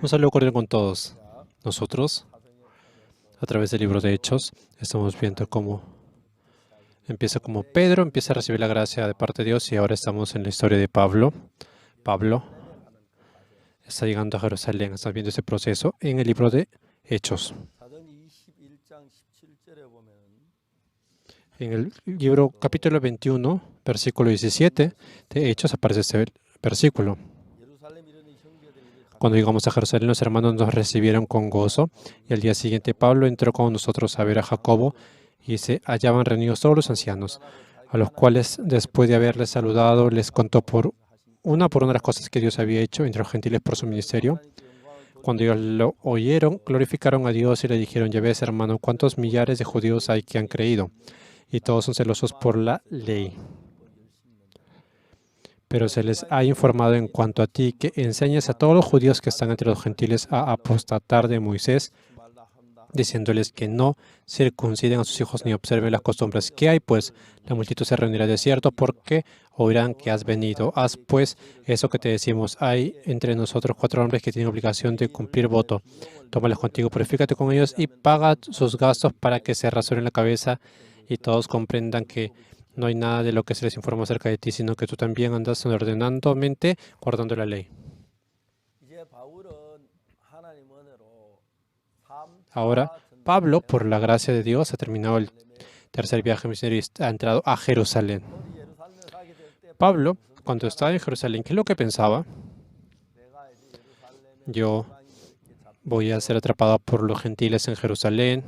Un saludo cordial con todos. Nosotros, a través del libro de Hechos, estamos viendo cómo empieza como Pedro empieza a recibir la gracia de parte de Dios y ahora estamos en la historia de Pablo. Pablo está llegando a Jerusalén. Estamos viendo ese proceso en el libro de Hechos. En el libro capítulo 21, versículo 17 de Hechos aparece este versículo. Cuando llegamos a Jerusalén, los hermanos nos recibieron con gozo y al día siguiente Pablo entró con nosotros a ver a Jacobo y se hallaban reunidos todos los ancianos, a los cuales, después de haberles saludado, les contó por una las cosas que Dios había hecho entre los gentiles por su ministerio. Cuando ellos lo oyeron, glorificaron a Dios y le dijeron: ya ves, hermano, cuántos millares de judíos hay que han creído, y todos son celosos por la ley. Pero se les ha informado en cuanto a ti que enseñas a todos los judíos que están entre los gentiles a apostatar de Moisés, diciéndoles que no circunciden a sus hijos ni observen las costumbres que hay, pues la multitud se reunirá de cierto porque oirán que has venido. Haz pues eso que te decimos. Hay entre nosotros 4 hombres que tienen obligación de cumplir voto. Tómalos contigo, purifícate con ellos y paga sus gastos para que se rasuren la cabeza y todos comprendan que no hay nada de lo que se les informa acerca de ti, sino que tú también andas ordenadamente guardando la ley. Ahora, Pablo, por la gracia de Dios, ha terminado el tercer viaje misionero y ha entrado a Jerusalén. Pablo, cuando estaba en Jerusalén, ¿qué es lo que pensaba? Yo voy a ser atrapado por los gentiles en Jerusalén,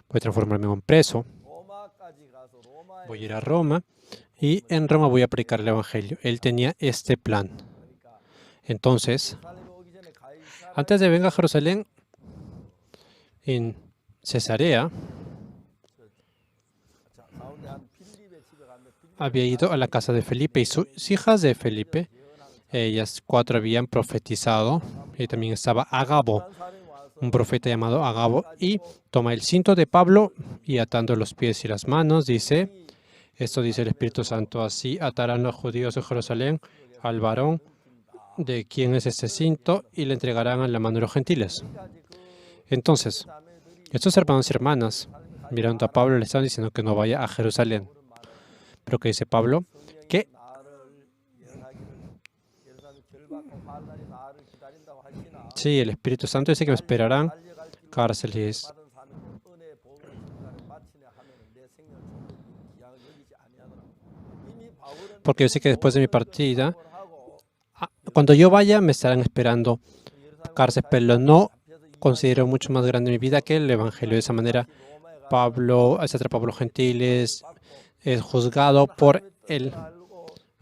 voy a transformarme en un preso, voy a ir a Roma y en Roma voy a predicar el Evangelio. Él tenía este plan. Entonces, antes de venir a Jerusalén, en Cesarea, había ido a la casa de Felipe y sus hijas de Felipe. Ellas 4 habían profetizado y también estaba Agabo, un profeta llamado Agabo, y toma el cinto de Pablo y atando los pies y las manos, dice: esto dice el Espíritu Santo, así atarán los judíos de Jerusalén al varón de quien es este cinto y le entregarán a la mano de los gentiles. Entonces, estos hermanos y hermanas, mirando a Pablo, le están diciendo que no vaya a Jerusalén. Pero ¿qué dice Pablo? Que sí, el Espíritu Santo dice que me esperarán cárceles. Porque yo sé que después de mi partida, cuando yo vaya, me estarán esperando cárceles, pero no considero mucho más grande mi vida que el Evangelio. De esa manera, Pablo es atrapado por los gentiles, es juzgado por el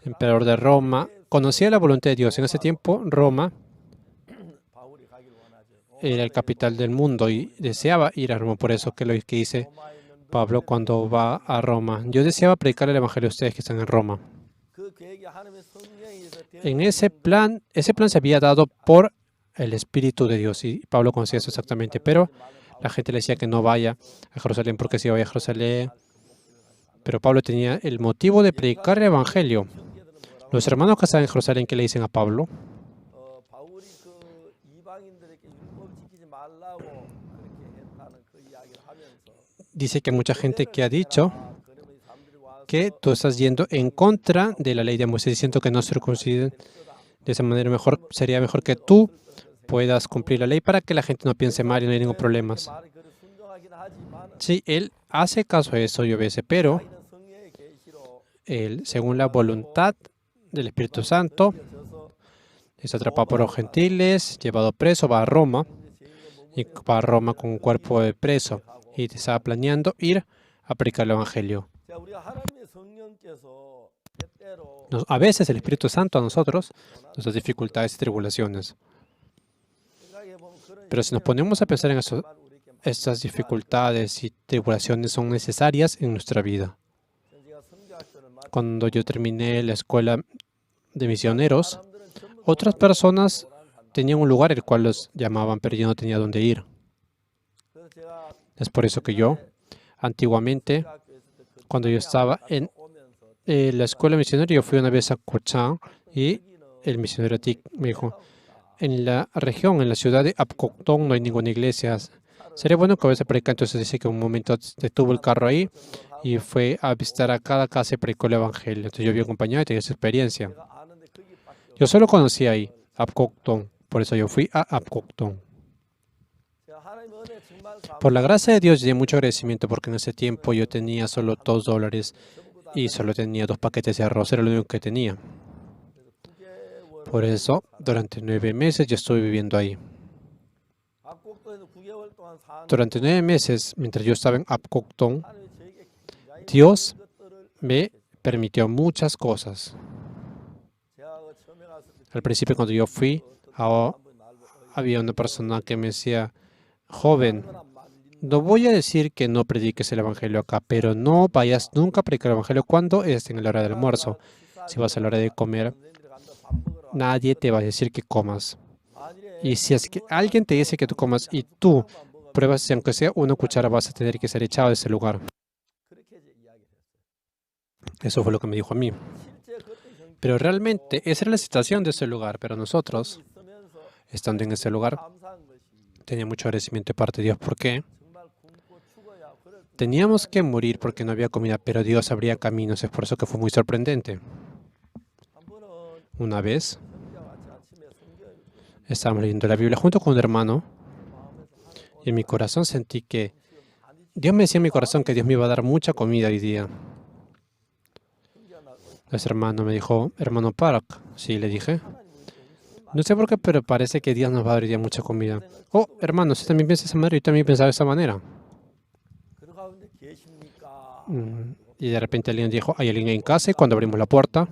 emperador de Roma. Conocía la voluntad de Dios. En ese tiempo, Roma era el capital del mundo y deseaba ir a Roma. Por eso que lo que dice Pablo cuando va a Roma: yo deseaba predicar el Evangelio a ustedes que están en Roma. En ese plan se había dado por el Espíritu de Dios y Pablo conocía eso exactamente, pero la gente le decía que no vaya a Jerusalén porque si vaya a Jerusalén. Pero Pablo tenía el motivo de predicar el Evangelio. Los hermanos que están en Jerusalén, ¿qué le dicen a Pablo? Dice que hay mucha gente que ha dicho que tú estás yendo en contra de la ley de Moisés, diciendo que no circunciden. De esa manera sería mejor que tú puedas cumplir la ley para que la gente no piense mal y no haya ningún problema. Sí, él hace caso a eso y obedece, pero él, según la voluntad del Espíritu Santo, es atrapado por los gentiles, llevado preso, va a Roma, y va a Roma con un cuerpo de preso, y estaba planeando ir a predicar el Evangelio. A veces el Espíritu Santo a nosotros nos da dificultades y tribulaciones. Pero si nos ponemos a pensar en eso, estas dificultades y tribulaciones son necesarias en nuestra vida. Cuando yo terminé la escuela de misioneros, otras personas tenían un lugar el cual los llamaban, pero yo no tenía dónde ir. Es por eso que yo, antiguamente, cuando yo estaba en la escuela misionera, yo fui una vez a Kochang y el misionero Tik me dijo: en la región, en la ciudad de Apcoctón, no hay ninguna iglesia. Sería bueno que hubiese predicado. Entonces dice que un momento detuvo el carro ahí y fue a visitar a cada casa y predicó el evangelio. Entonces yo había acompañado y tenía esa experiencia. Yo solo conocía ahí Apcoctón, por eso yo fui a Apcoctón. Por la gracia de Dios, di mucho agradecimiento porque en ese tiempo yo tenía solo $2 y solo tenía 2 paquetes de arroz, era lo único que tenía. Por eso, durante 9 meses yo estuve viviendo ahí. Durante 9 meses, mientras yo estaba en Apcoctón, Dios me permitió muchas cosas. Al principio, cuando yo fui, había una persona que me decía, joven, no voy a decir que no prediques el evangelio acá, pero no vayas nunca a predicar el evangelio cuando estés en la hora del almuerzo. Si vas a la hora de comer, nadie te va a decir que comas. Y si es que alguien te dice que tú comas y tú pruebas, aunque sea una cuchara, vas a tener que ser echado de ese lugar. Eso fue lo que me dijo a mí. Pero realmente esa era la situación de ese lugar. Pero nosotros, estando en ese lugar, tenía mucho agradecimiento de parte de Dios. ¿Por qué? Teníamos que morir porque no había comida, pero Dios abría caminos. Es por eso que fue muy sorprendente. Una vez estábamos leyendo la Biblia junto con un hermano y en mi corazón sentí que Dios me decía en mi corazón que Dios me iba a dar mucha comida hoy día. Ese hermano me dijo, hermano Park. Sí, le dije. No sé por qué, pero parece que Dios nos va a dar hoy día mucha comida. Oh, hermano, si también piensas de esa manera, yo también pensaba de esa manera. Y de repente alguien dijo, hay alguien en casa y cuando abrimos la puerta,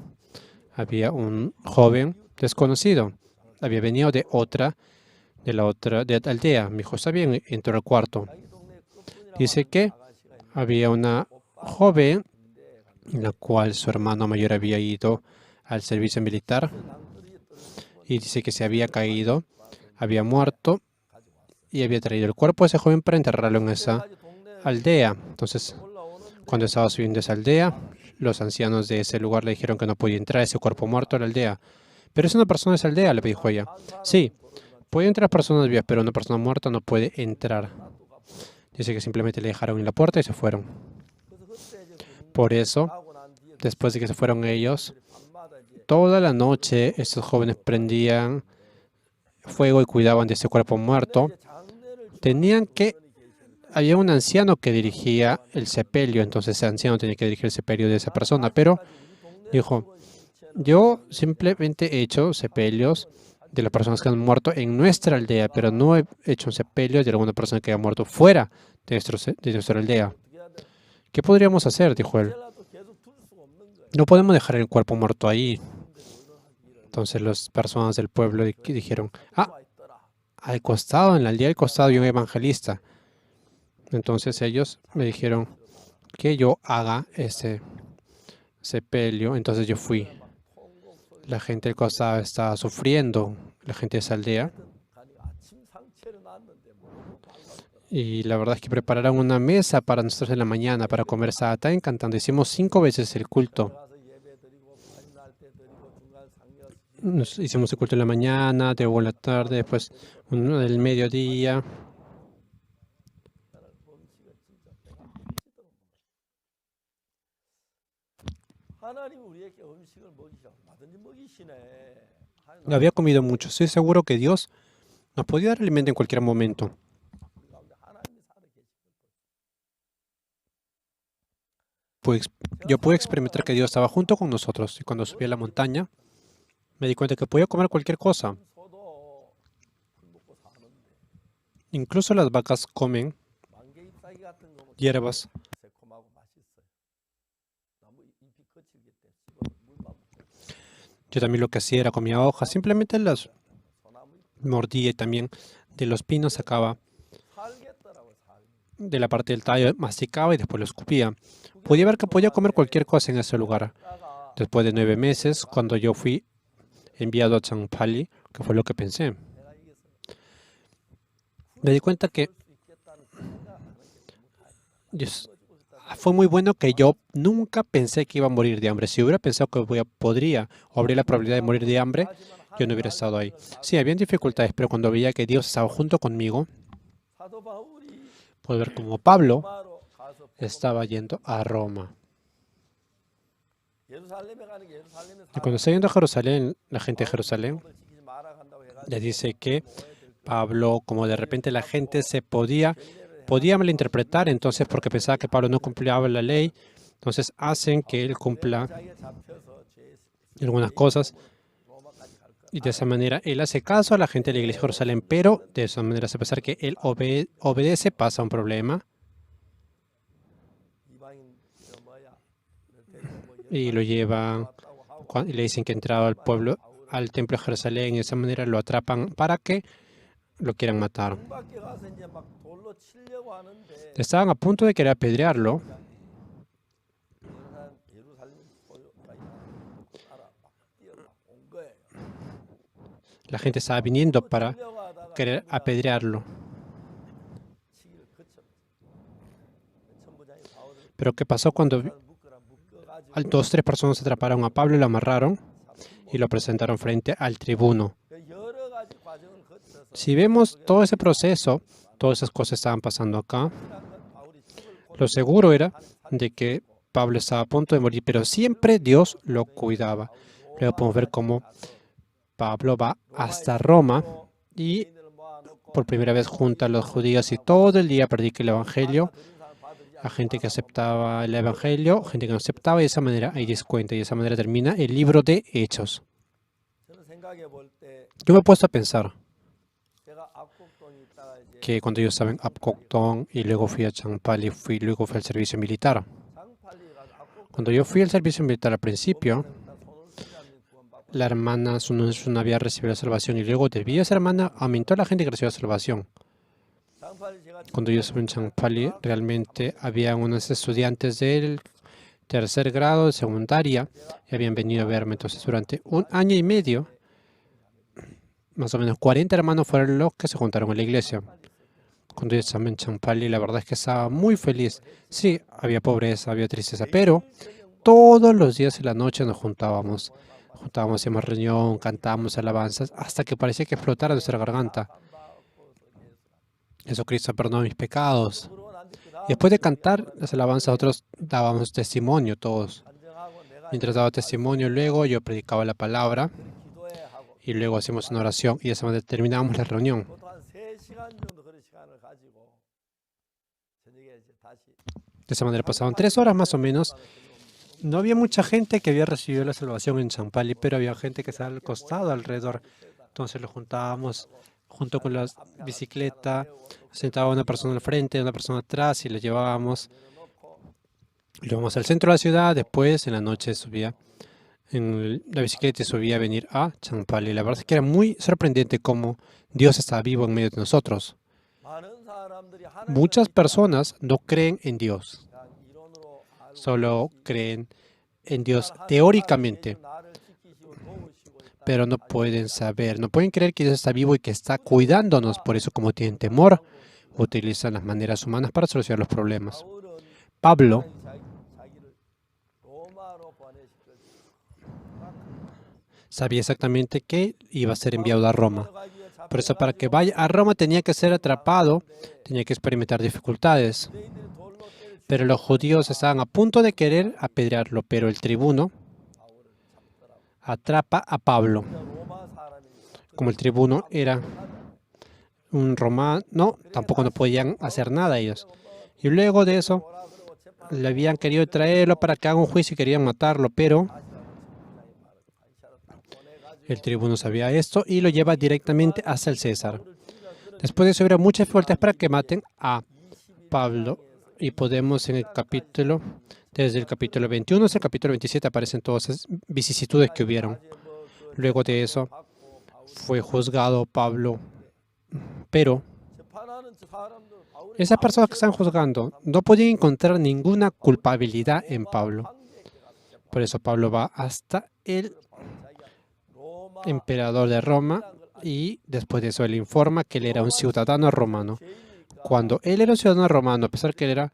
había un joven desconocido. Había venido de la otra aldea. Me dijo, está bien, entró al cuarto. Dice que había una joven en la cual su hermano mayor había ido al servicio militar y dice que se había caído, había muerto y había traído el cuerpo de ese joven para enterrarlo en esa aldea. Entonces, cuando estaba subiendo esa aldea, los ancianos de ese lugar le dijeron que no podía entrar ese cuerpo muerto a la aldea. Pero es una persona de esa aldea, le dijo ella. Sí, puede entrar personas vivas, pero una persona muerta no puede entrar. Dice que simplemente le dejaron en la puerta y se fueron. Por eso, después de que se fueron ellos, toda la noche estos jóvenes prendían fuego y cuidaban de ese cuerpo muerto. Había un anciano que dirigía el sepelio, entonces ese anciano tenía que dirigir el sepelio de esa persona, pero dijo, yo simplemente he hecho sepelios de las personas que han muerto en nuestra aldea, pero no he hecho un sepelio de alguna persona que haya muerto fuera de nuestra aldea. ¿Qué podríamos hacer? Dijo él. No podemos dejar el cuerpo muerto ahí. Entonces las personas del pueblo dijeron, al costado, en la aldea al costado hay un evangelista. Entonces ellos me dijeron que yo haga ese sepelio. Entonces yo fui. La gente del costado estaba sufriendo, la gente de esa aldea. Y la verdad es que prepararon una mesa para nosotros en la mañana para comer. Estaba tan encantando. Hicimos 5 veces el culto. Hicimos el culto en la mañana, luego en la tarde, después uno del mediodía. Había comido mucho. Estoy seguro que Dios nos podía dar alimento en cualquier momento. Pues yo pude experimentar que Dios estaba junto con nosotros y cuando subí a la montaña me di cuenta que podía comer cualquier cosa. Incluso las vacas comen hierbas. Yo también lo que hacía era comía hojas, simplemente las mordía y también de los pinos sacaba de la parte del tallo, masticaba y después lo escupía. Podía ver que podía comer cualquier cosa en ese lugar. Después de 9 meses, cuando yo fui enviado a Champali, que fue lo que pensé, me di cuenta que fue muy bueno que yo nunca pensé que iba a morir de hambre. Si hubiera pensado que podría o habría la probabilidad de morir de hambre, yo no hubiera estado ahí. Sí, habían dificultades, pero cuando veía que Dios estaba junto conmigo, puedo ver como Pablo estaba yendo a Roma. Y cuando está yendo a Jerusalén, la gente de Jerusalén le dice que Pablo, como de repente la gente podía malinterpretar, entonces porque pensaba que Pablo no cumplía la ley, entonces hacen que él cumpla algunas cosas y de esa manera él hace caso a la gente de la iglesia de Jerusalén, pero de esa manera, a pesar que él obedece, pasa un problema y lo llevan y le dicen que ha entrado al pueblo, al templo de Jerusalén, y de esa manera lo atrapan para que lo quieran matar. Estaban a punto de querer apedrearlo. La gente estaba viniendo para querer apedrearlo. Pero ¿qué pasó cuando 2 o 3 personas atraparon a Pablo y lo amarraron y lo presentaron frente al tribuno? Si vemos todo ese proceso, todas esas cosas estaban pasando acá, lo seguro era de que Pablo estaba a punto de morir, pero siempre Dios lo cuidaba. Luego podemos ver cómo Pablo va hasta Roma y por primera vez junta a los judíos y todo el día predica el Evangelio a gente que aceptaba el Evangelio, gente que no aceptaba, y de esa manera hay descuento, y de esa manera termina el libro de Hechos. Yo me he puesto a pensar que cuando yo estaba en Apcocton y luego fui a Champali, luego fui al servicio militar. Cuando yo fui al servicio militar al principio, la hermana no había recibido la salvación y luego debido a esa hermana aumentó la gente que recibió la salvación. Cuando yo estuve en Champali, realmente había unos estudiantes del tercer grado de secundaria y habían venido a verme. Entonces, durante 1 año y medio, más o menos 40 hermanos fueron los que se juntaron en la iglesia. Cuando yo estaba en Champali, la verdad es que estaba muy feliz. Sí, había pobreza, había tristeza, pero todos los días en la noche nos juntábamos. Hacíamos reunión, cantábamos alabanzas, hasta que parecía que explotara nuestra garganta. Jesucristo perdonó mis pecados. Y después de cantar las alabanzas, nosotros dábamos testimonio todos. Mientras daba testimonio, luego yo predicaba la palabra y luego hacíamos una oración y de esa manera terminábamos la reunión. De esa manera pasaban 3 horas más o menos. No había mucha gente que había recibido la salvación en Champali, pero había gente que estaba al costado, alrededor. Entonces lo juntábamos junto con la bicicleta, sentaba una persona al frente, una persona atrás y lo llevábamos al centro de la ciudad. Después, en la noche, subía en la bicicleta y subía a venir a Champali. La verdad es que era muy sorprendente cómo Dios estaba vivo en medio de nosotros. Muchas personas no creen en Dios, solo creen en Dios teóricamente, pero no pueden saber, no pueden creer que Dios está vivo y que está cuidándonos. Por eso, como tienen temor, utilizan las maneras humanas para solucionar los problemas. Pablo sabía exactamente que iba a ser enviado a Roma. Por eso, para que vaya a Roma tenía que ser atrapado, tenía que experimentar dificultades. Pero los judíos estaban a punto de querer apedrearlo, pero el tribuno atrapa a Pablo. Como el tribuno era un romano, tampoco no podían hacer nada ellos. Y luego de eso, le habían querido traerlo para que haga un juicio y querían matarlo, pero el tribuno sabía esto y lo lleva directamente hasta el César. Después de eso, hubo muchas dificultades para que maten a Pablo. Y podemos en el capítulo, desde el capítulo 21 hasta el capítulo 27, aparecen todas esas vicisitudes que hubieron. Luego de eso, fue juzgado Pablo. Pero esas personas que están juzgando no podían encontrar ninguna culpabilidad en Pablo. Por eso Pablo va hasta el emperador de Roma y después de eso él informa que él era un ciudadano romano. Cuando él era un ciudadano romano, a pesar que él era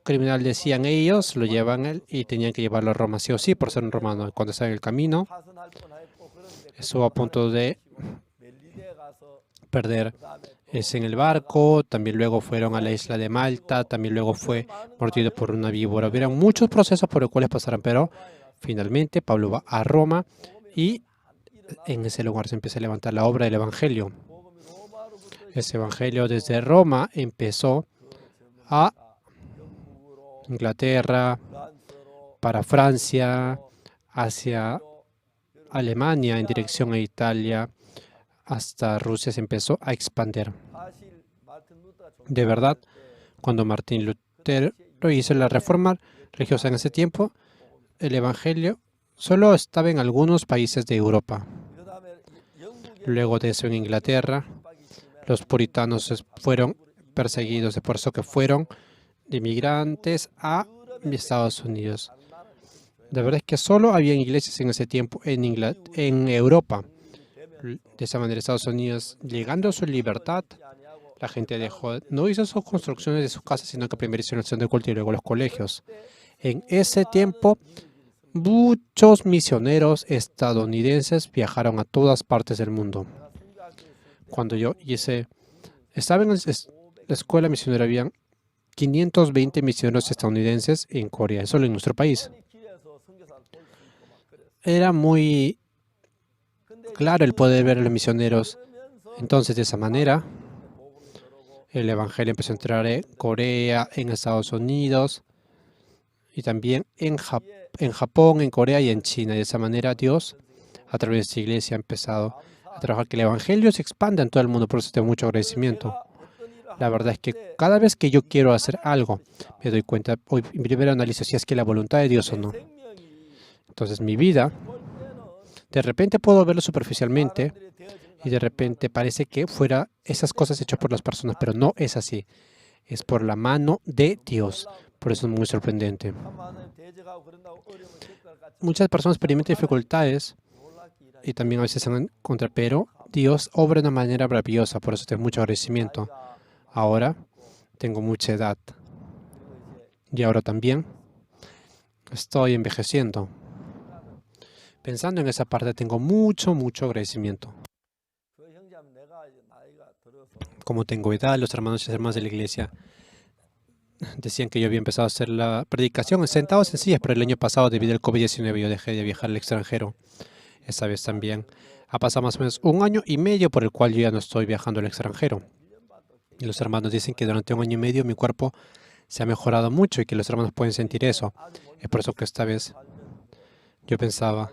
criminal, decían ellos, lo llevan él y tenían que llevarlo a Roma sí o sí por ser un romano. Cuando está en el camino, estuvo a punto de perder en el barco, también luego fueron a la isla de Malta, también luego fue mordido por una víbora. Hubieron muchos procesos por los cuales pasaron, pero finalmente Pablo va a Roma y en ese lugar se empieza a levantar la obra del Evangelio. Ese Evangelio desde Roma empezó a Inglaterra, para Francia, hacia Alemania, en dirección a Italia, hasta Rusia se empezó a expandir. De verdad, cuando Martín Lutero hizo la reforma religiosa en ese tiempo, el Evangelio solo estaba en algunos países de Europa. Luego de eso, en Inglaterra, los puritanos fueron perseguidos, es por eso que fueron de inmigrantes a Estados Unidos. La verdad es que solo había iglesias en ese tiempo en Europa. De esa manera, Estados Unidos, llegando a su libertad, la gente no hizo sus construcciones de sus casas, sino que primero hicieron el centro de culto y luego los colegios. En ese tiempo, muchos misioneros estadounidenses viajaron a todas partes del mundo. Cuando yo estaba en la escuela misionera, habían 520 misioneros estadounidenses en Corea, solo en nuestro país. Era muy claro el poder ver a los misioneros. Entonces, de esa manera, el Evangelio empezó a entrar en Corea, en Estados Unidos y también en Japón, en Corea y en China. De esa manera, Dios, a través de esta iglesia, ha empezado a trabajar que el Evangelio se expanda en todo el mundo. Por eso tengo mucho agradecimiento. La verdad es que cada vez que yo quiero hacer algo, me doy cuenta, hoy primero analizo si es que la voluntad de Dios o no. Entonces, mi vida, de repente puedo verlo superficialmente y de repente parece que fuera esas cosas hechas por las personas, pero no es así. Es por la mano de Dios. Por eso es muy sorprendente. Muchas personas experimentan dificultades y también a veces se van contra, pero Dios obra de una manera maravillosa. Por eso tengo mucho agradecimiento. Ahora tengo mucha edad y ahora también estoy envejeciendo. Pensando en esa parte, tengo mucho agradecimiento. Como tengo edad, los hermanos y hermanas de la iglesia decían que yo había empezado a hacer la predicación sentados en sillas, pero el año pasado, debido al COVID-19, yo dejé de viajar al extranjero. Esta vez también. Ha pasado más o menos 1 año y medio por el cual yo ya no estoy viajando al extranjero. Y los hermanos dicen que durante 1 año y medio mi cuerpo se ha mejorado mucho y que los hermanos pueden sentir eso. Es por eso que esta vez yo pensaba,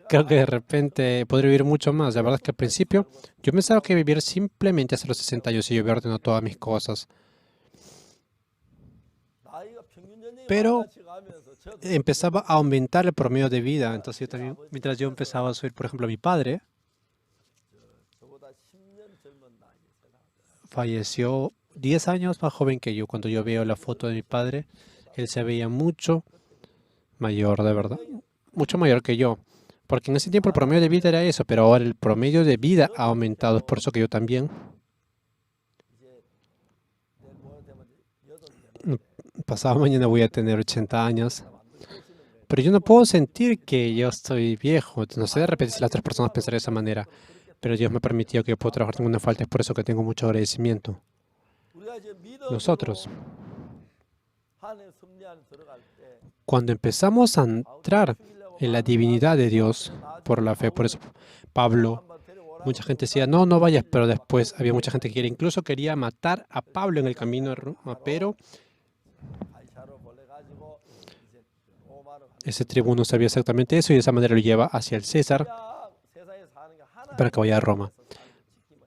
creo que de repente podré vivir mucho más. La verdad es que al principio yo pensaba que vivir simplemente hasta los 60 años y yo había ordenado todas mis cosas. Pero empezaba a aumentar el promedio de vida. Entonces yo también, mientras yo empezaba a subir, por ejemplo, mi padre falleció 10 años más joven que yo. Cuando yo veo la foto de mi padre, él se veía mucho mayor, de verdad. Mucho mayor que yo. Porque en ese tiempo el promedio de vida era eso, pero ahora el promedio de vida ha aumentado. Es por eso que yo también pasado mañana voy a tener 80 años. Pero yo no puedo sentir que yo estoy viejo. No sé de repente si las otras personas pensarán de esa manera. Pero Dios me permitió que yo pueda trabajar en una falta. Es por eso que tengo mucho agradecimiento. Nosotros, cuando empezamos a entrar en la divinidad de Dios por la fe, por eso Pablo, mucha gente decía, no, no vayas, pero después había mucha gente que incluso quería matar a Pablo en el camino a Roma, pero ese tribuno sabía exactamente eso y de esa manera lo lleva hacia el César para que vaya a Roma.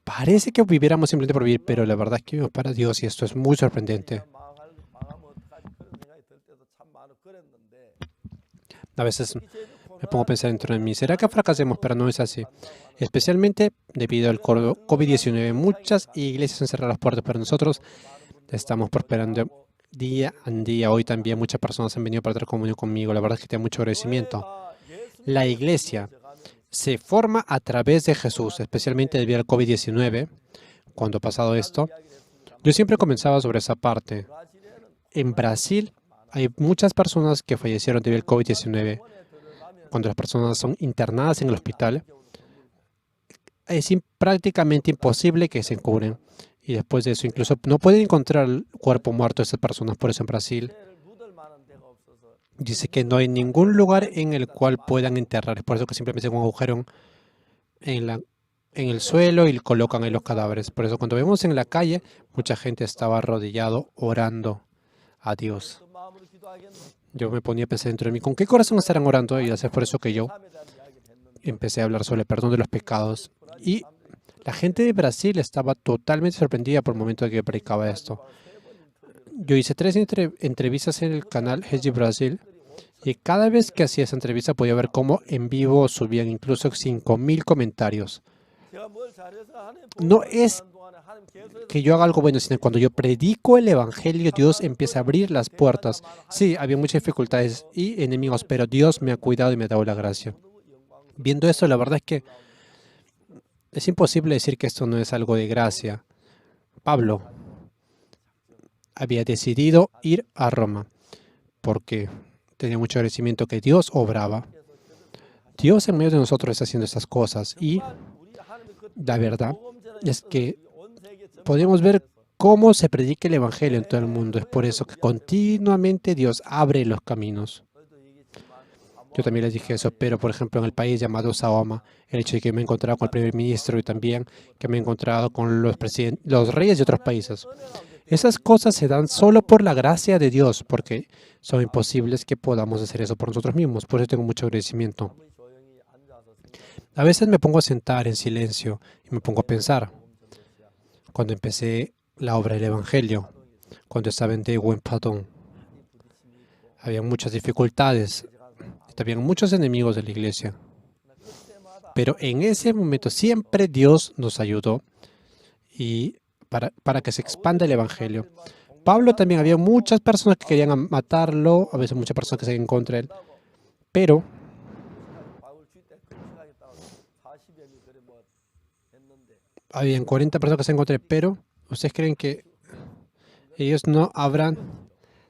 Parece que viviéramos simplemente por vivir, pero la verdad es que vivimos para Dios y esto es muy sorprendente. A veces me pongo a pensar dentro de mí, ¿será que fracasemos? Pero no es así. Especialmente debido al COVID-19, muchas iglesias han cerrado las puertas, pero nosotros estamos prosperando día a día. Hoy también muchas personas han venido para tener comunión conmigo. La verdad es que tengo mucho agradecimiento. La iglesia se forma a través de Jesús, especialmente debido al COVID-19. Cuando ha pasado esto, yo siempre comenzaba sobre esa parte. En Brasil hay muchas personas que fallecieron debido al COVID-19. Cuando las personas son internadas en el hospital, es prácticamente imposible que se curen. Y después de eso, incluso no pueden encontrar el cuerpo muerto de esas personas. Por eso en Brasil dice que no hay ningún lugar en el cual puedan enterrar. Es por eso que simplemente hacen un agujero en en el suelo y colocan ahí los cadáveres. Por eso cuando vemos en la calle, mucha gente estaba arrodillado orando a Dios. Yo me ponía a pensar dentro de mí, ¿con qué corazón estarán orando? Y es por eso que yo empecé a hablar sobre el perdón de los pecados. Y la gente de Brasil estaba totalmente sorprendida por el momento de que yo predicaba esto. Yo hice 3 entrevistas en el canal HG Brasil y cada vez que hacía esa entrevista podía ver cómo en vivo subían incluso 5.000 comentarios. No es que yo haga algo bueno, sino cuando yo predico el Evangelio, Dios empieza a abrir las puertas. Sí, había muchas dificultades y enemigos, pero Dios me ha cuidado y me ha dado la gracia. Viendo esto, la verdad es que es imposible decir que esto no es algo de gracia. Pablo había decidido ir a Roma porque tenía mucho agradecimiento que Dios obraba. Dios en medio de nosotros está haciendo estas cosas y la verdad es que podemos ver cómo se predica el Evangelio en todo el mundo. Es por eso que continuamente Dios abre los caminos. Yo también les dije eso, pero por ejemplo en el país llamado Saoma, el hecho de que me he encontrado con el primer ministro y también que me he encontrado con los reyes de otros países. Esas cosas se dan solo por la gracia de Dios, porque son imposibles que podamos hacer eso por nosotros mismos. Por eso tengo mucho agradecimiento. A veces me pongo a sentar en silencio y me pongo a pensar. Cuando empecé la obra del Evangelio, cuando estaba en Daegu, Padong, había muchas dificultades, había muchos enemigos de la iglesia. Pero en ese momento siempre Dios nos ayudó y para que se expanda el Evangelio. Pablo también había muchas personas que querían matarlo, a veces muchas personas que se en contra de él, pero habían 40 personas que se en contra de él, pero ¿ustedes creen que ellos no habrán?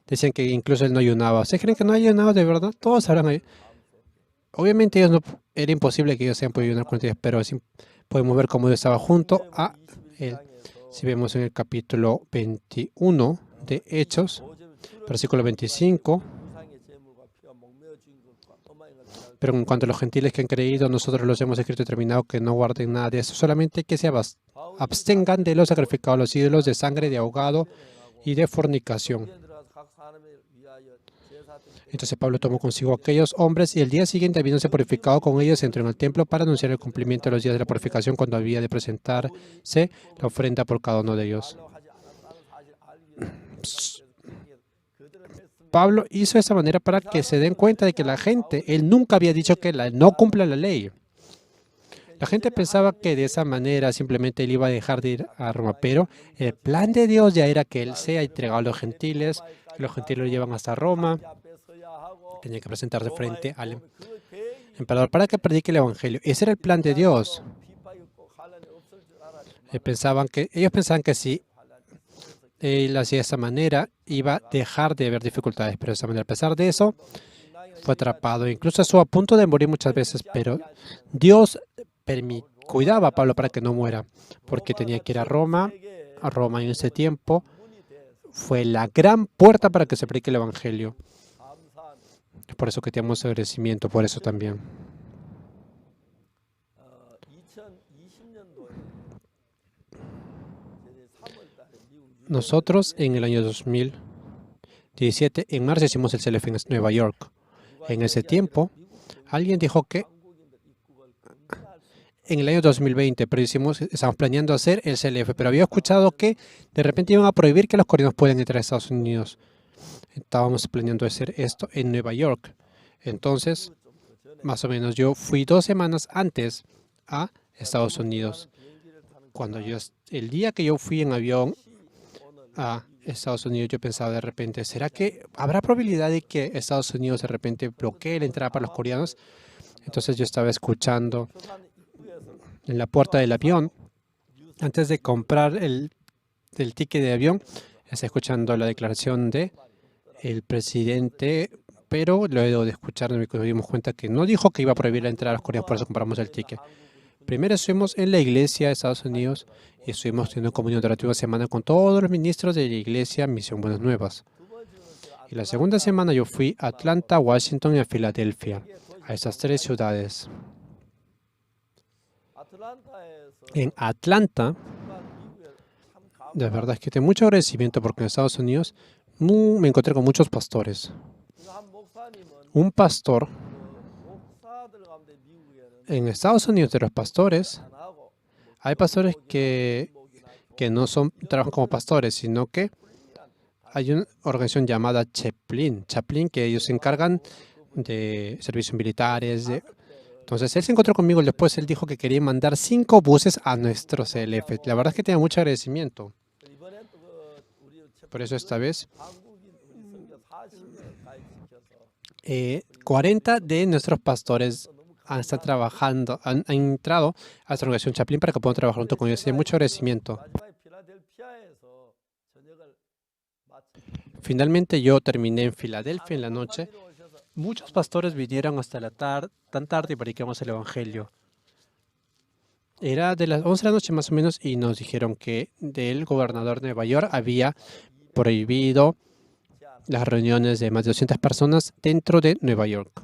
Decían que incluso él no ayunaba. ¿Ustedes creen que no ayunaba de verdad? Todos habrán ayunado. Obviamente ellos no, era imposible que ellos sean podido ayunar 40 días, pero sí podemos ver cómo Dios estaba junto a él. Si vemos en el capítulo 21 de Hechos, versículo 25, pero en cuanto a los gentiles que han creído, nosotros los hemos escrito y terminado que no guarden nada de eso, solamente que se abstengan de los sacrificados a los ídolos, de sangre, de ahogado y de fornicación. Entonces Pablo tomó consigo a aquellos hombres y el día siguiente, habiéndose purificado con ellos, entró en el templo para anunciar el cumplimiento de los días de la purificación cuando había de presentarse la ofrenda por cada uno de ellos. Pablo hizo de esa manera para que se den cuenta de que la gente, él nunca había dicho que no cumpla la ley. La gente pensaba que de esa manera simplemente él iba a dejar de ir a Roma, pero el plan de Dios ya era que él sea entregado a los gentiles lo llevan hasta Roma, tenía que presentarse frente al emperador para que predique el Evangelio. Ese era el plan de Dios. Ellos pensaban que si él hacía de esa manera, iba a dejar de haber dificultades, pero de esa manera, a pesar de eso, fue atrapado. Incluso estuvo a punto de morir muchas veces, pero Dios cuidaba a Pablo para que no muera, porque tenía que ir a Roma. A Roma en ese tiempo fue la gran puerta para que se predique el Evangelio. Es por eso que tenemos agradecimiento, por eso también. Nosotros en el año 2017, en marzo, hicimos el CLF en Nueva York. En ese tiempo, alguien dijo que en el año 2020, pero estábamos planeando hacer el CLF, pero había escuchado que de repente iban a prohibir que los coreanos puedan entrar a Estados Unidos. Estábamos planeando hacer esto en Nueva York. Entonces, más o menos, yo fui 2 semanas antes a Estados Unidos. El día que yo fui en avión a Estados Unidos, yo pensaba de repente, ¿será que habrá probabilidad de que Estados Unidos de repente bloquee la entrada para los coreanos? Entonces yo estaba escuchando en la puerta del avión, antes de comprar el ticket de avión, estaba escuchando la declaración del presidente, pero luego de escuchar nos dimos cuenta que no dijo que iba a prohibir la entrada a los coreanos, por eso compramos el ticket. Primero estuvimos en la iglesia de Estados Unidos y estuvimos teniendo comunión durante una semana con todos los ministros de la iglesia Misión Buenas Nuevas. Y la segunda semana yo fui a Atlanta, Washington y a Filadelfia, a esas tres ciudades. En Atlanta, de verdad es que tengo mucho agradecimiento porque en Estados Unidos me encontré con muchos pastores. Un pastor en Estados Unidos, de los pastores, hay pastores que no trabajan como pastores, sino que hay una organización llamada Chaplin, que ellos se encargan de servicios militares. Entonces, él se encontró conmigo y después él dijo que quería mandar 5 buses a nuestro CLF. La verdad es que tenía mucho agradecimiento. Por eso esta vez 40 de nuestros pastores han entrado a esta organización Chaplin para que puedan trabajar junto con ellos. Tiene mucho agradecimiento. Finalmente yo terminé en Filadelfia en la noche. Muchos pastores vinieron hasta tan tarde y predicamos el Evangelio. Era de las 11 de la noche más o menos y nos dijeron que el gobernador de Nueva York había prohibido las reuniones de más de 200 personas dentro de Nueva York.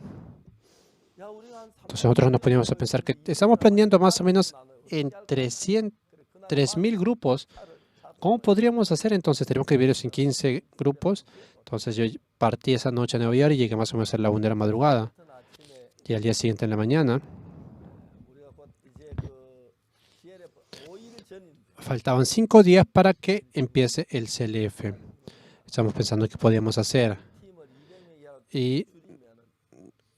Entonces nosotros nos poníamos a pensar que estamos planeando más o menos en 3.000 grupos. ¿Cómo podríamos hacer entonces? Tenemos que dividirlos en 15 grupos. Entonces yo partí esa noche a Nueva York y llegué más o menos a la 1 de la madrugada. Y al día siguiente en la mañana, faltaban 5 días para que empiece el CLF. Estamos pensando qué podíamos hacer. Y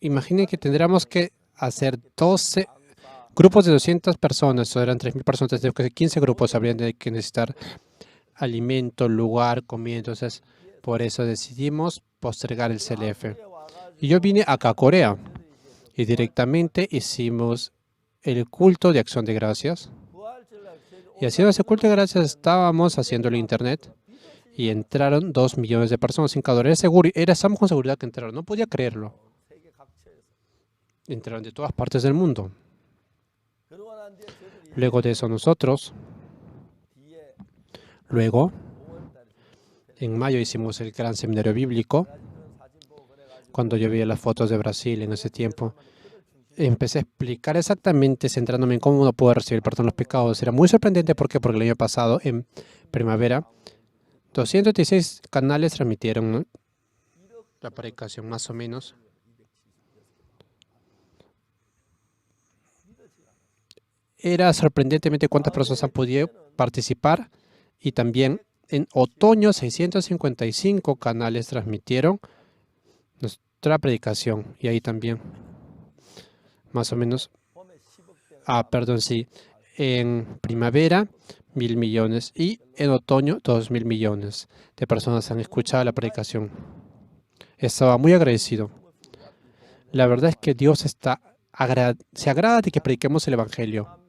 imaginen que tendríamos que hacer 12 grupos de 200 personas. Eso eran 3.000 personas. Tenemos que hacer 15 grupos. Habrían de que necesitar alimento, lugar, comida. Entonces, por eso decidimos postergar el CLF. Y yo vine acá a Corea y directamente hicimos el culto de acción de gracias. Y haciendo ese culto de gracias estábamos haciendo el internet y entraron 2 millones de personas sin calor. Estamos con seguridad que entraron. No podía creerlo. Entraron de todas partes del mundo. Luego de eso luego, en mayo hicimos el gran seminario bíblico. Cuando yo vi las fotos de Brasil en ese tiempo, empecé a explicar exactamente, centrándome en cómo uno puede recibir el perdón de los pecados. Era muy sorprendente. ¿Por qué? Porque el año pasado, en primavera, 216 canales transmitieron la predicación, más o menos. Era sorprendentemente cuántas personas han podido participar. Y también en otoño, 655 canales transmitieron nuestra predicación. Y ahí también, más o menos, en primavera, 1.000 millones. Y en otoño, 2.000 millones de personas han escuchado la predicación. Estaba muy agradecido. La verdad es que Dios se agrada de que prediquemos el Evangelio.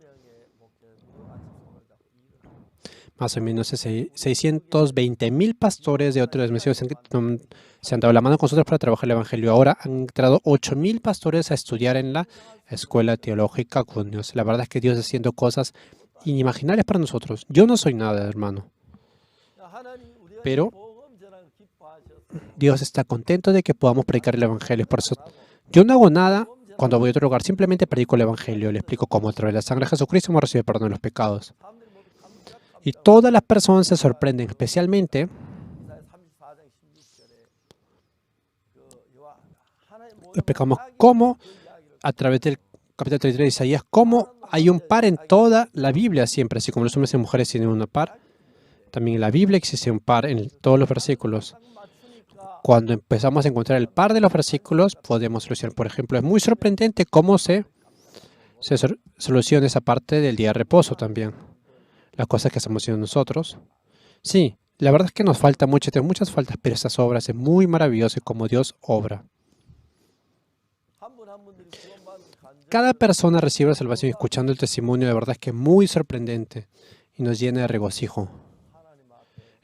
Más o menos 620.000 pastores de otras misiones se han dado la mano con nosotros para trabajar el Evangelio. Ahora han entrado 8.000 pastores a estudiar en la Escuela Teológica con Dios. La verdad es que Dios está haciendo cosas inimaginables para nosotros. Yo no soy nada, hermano. Pero Dios está contento de que podamos predicar el Evangelio. Por eso yo no hago nada cuando voy a otro lugar. Simplemente predico el Evangelio. Le explico cómo a través de la sangre de Jesucristo hemos recibido perdón de los pecados. Y todas las personas se sorprenden, especialmente explicamos cómo, a través del capítulo 33 de Isaías, cómo hay un par en toda la Biblia siempre, así como los hombres y mujeres tienen una par. También en la Biblia existe un par en todos los versículos. Cuando empezamos a encontrar el par de los versículos, podemos solucionar. Por ejemplo, es muy sorprendente cómo se soluciona esa parte del día de reposo también. Las cosas que estamos haciendo nosotros. Sí, la verdad es que nos falta mucho, tenemos muchas faltas, pero estas obras es muy maravilloso como Dios obra. Cada persona recibe la salvación escuchando el testimonio, de verdad es que es muy sorprendente y nos llena de regocijo.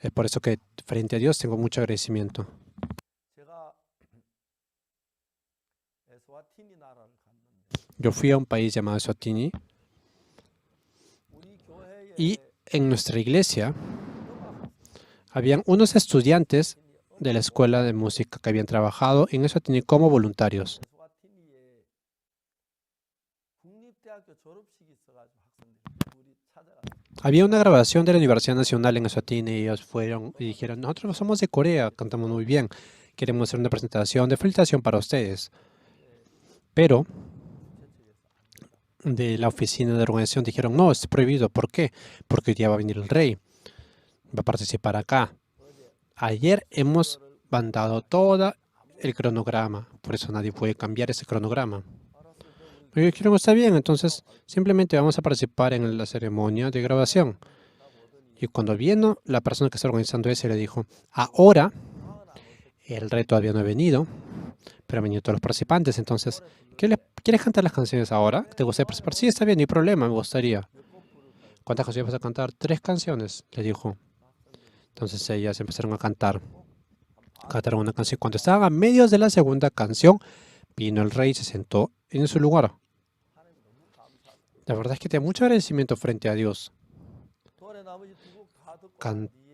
Es por eso que frente a Dios tengo mucho agradecimiento. Yo fui a un país llamado Eswatini Y en nuestra iglesia habían unos estudiantes de la escuela de música que habían trabajado en Eswatini como voluntarios. Había una grabación de la Universidad Nacional en Eswatini y ellos fueron y dijeron, nosotros somos de Corea, cantamos muy bien, queremos hacer una presentación de felicitación para ustedes. Pero de la oficina de organización dijeron, no, es prohibido. ¿Por qué? Porque hoy día va a venir el rey, va a participar acá. Ayer hemos mandado todo el cronograma, por eso nadie puede cambiar ese cronograma. Pero yo quiero, está bien, entonces simplemente vamos a participar en la ceremonia de grabación. Y cuando vino la persona que está organizando eso le dijo, ahora el rey todavía no ha venido, pero han venido todos los participantes, entonces, ¿quieres cantar las canciones ahora? ¿Te gustaría participar? Sí, está bien, no hay problema, me gustaría. ¿Cuántas canciones vas a cantar? 3 canciones, le dijo. Entonces ellas empezaron a cantar. Cantaron una canción. Cuando estaban a medios de la segunda canción, vino el rey y se sentó en su lugar. La verdad es que tenía mucho agradecimiento frente a Dios.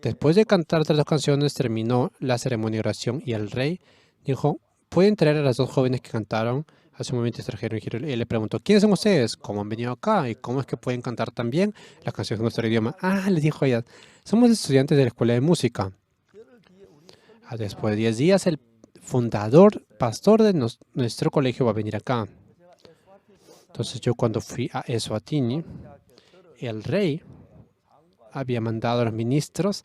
Después de cantar 3 canciones, terminó la ceremonia de oración y el rey dijo, ¿pueden traer a las 2 jóvenes que cantaron hace un momento extranjero? Y él le preguntó, ¿quiénes son ustedes? ¿Cómo han venido acá? ¿Y cómo es que pueden cantar tan bien las canciones en nuestro idioma? Ah, les dijo ella, somos estudiantes de la escuela de música. Después de 10 días, el fundador, pastor de nuestro colegio va a venir acá. Entonces yo cuando fui a Eswatini, el rey había mandado a los ministros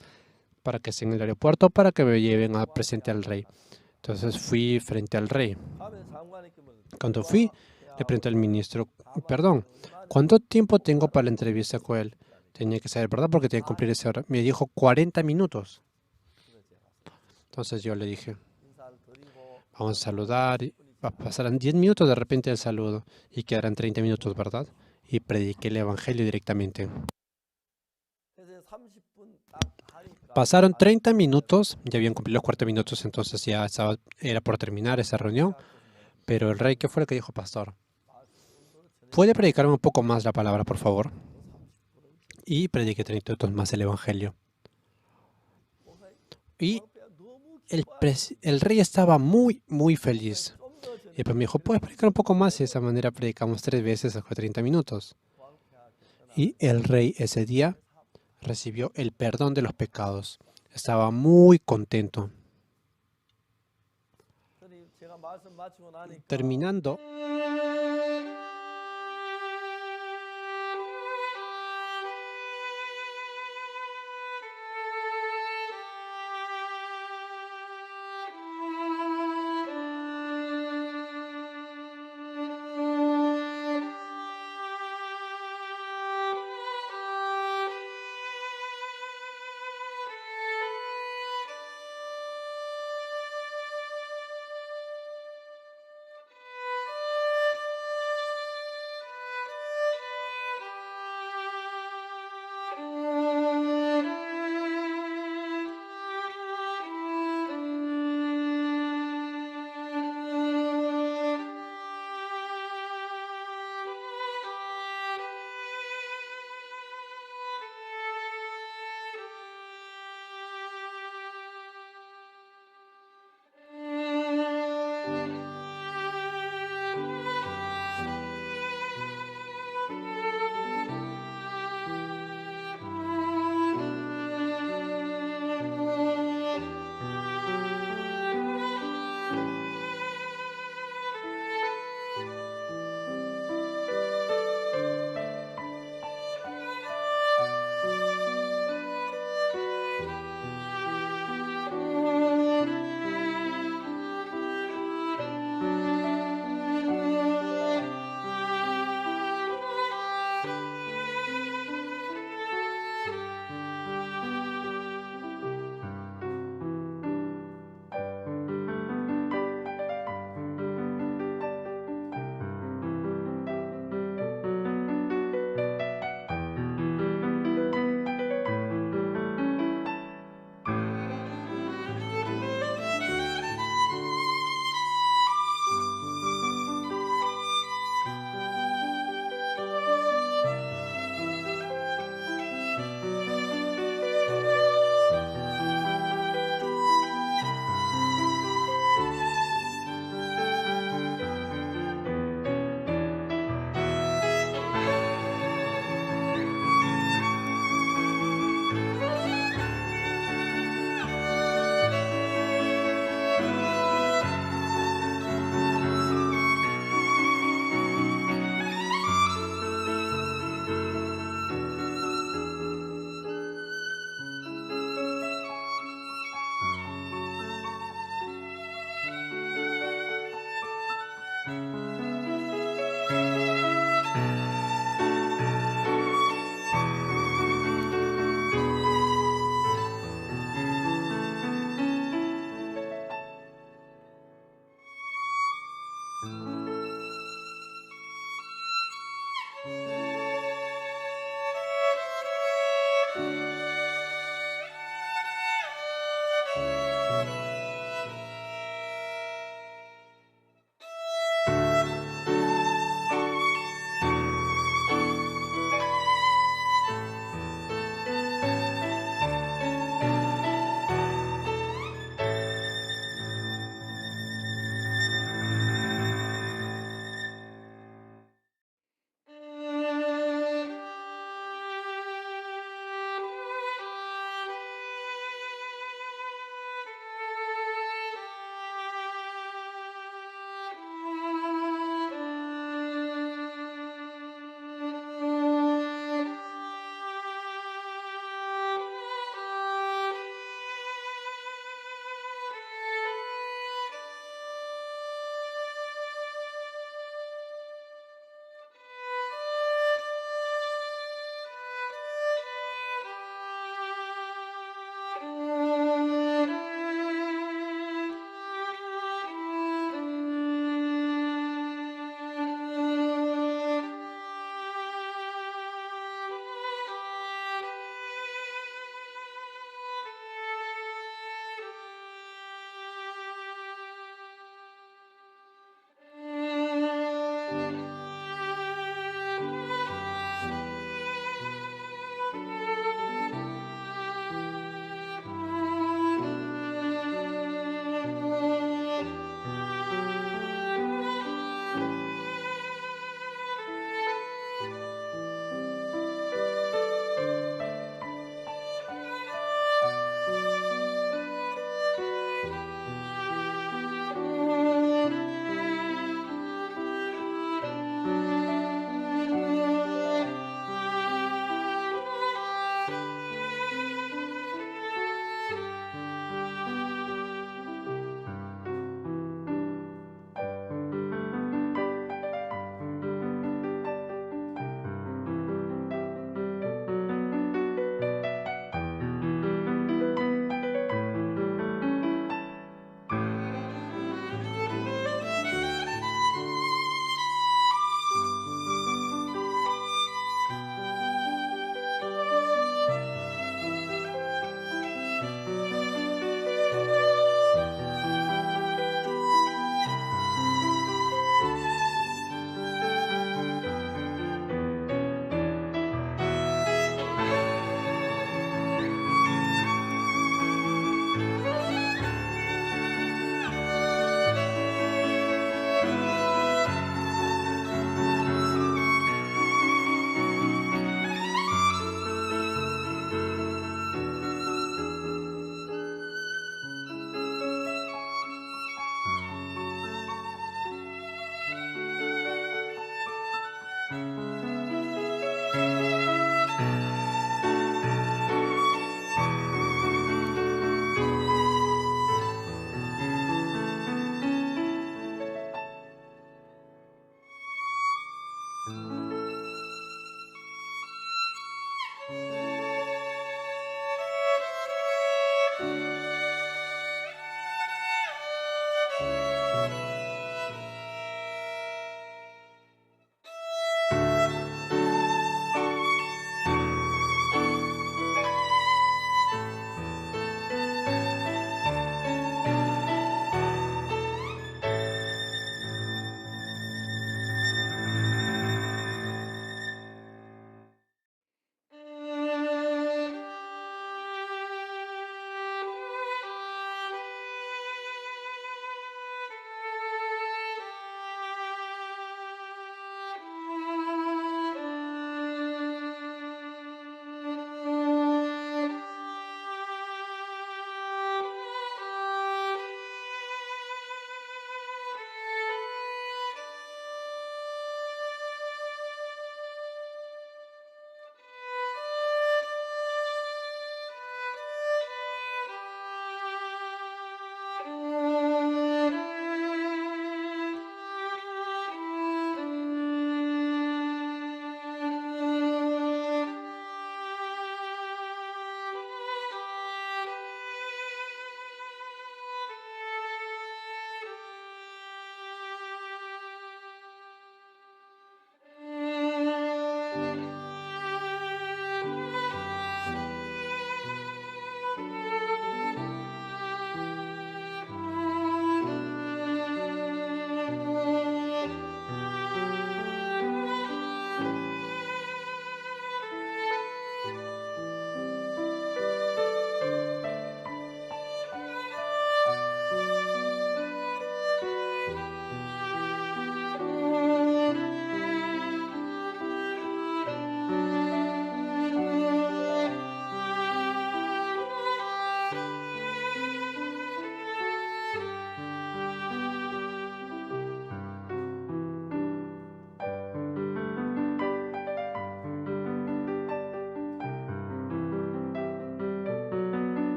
para que estén en el aeropuerto para que me lleven a presente al rey. Entonces fui frente al rey. Cuando fui, le pregunté al ministro, perdón, ¿cuánto tiempo tengo para la entrevista con él? Tenía que saber, ¿verdad? Porque tenía que cumplir esa hora. Me dijo 40 minutos. Entonces yo le dije, vamos a saludar. Pasarán 10 minutos de repente el saludo y quedarán 30 minutos, ¿verdad? Y prediqué el evangelio directamente. Pasaron 30 minutos, ya habían cumplido los 40 minutos, entonces ya era por terminar esa reunión. Pero el rey, ¿qué fue lo que dijo, pastor? ¿Puede predicarme un poco más la palabra, por favor? Y prediqué 30 minutos más el evangelio. Y el rey estaba muy, muy feliz. Y después me dijo, ¿puedes predicar un poco más? Y de esa manera predicamos 3 veces a 30 minutos. Y el rey ese día recibió el perdón de los pecados. Estaba muy contento. Terminando,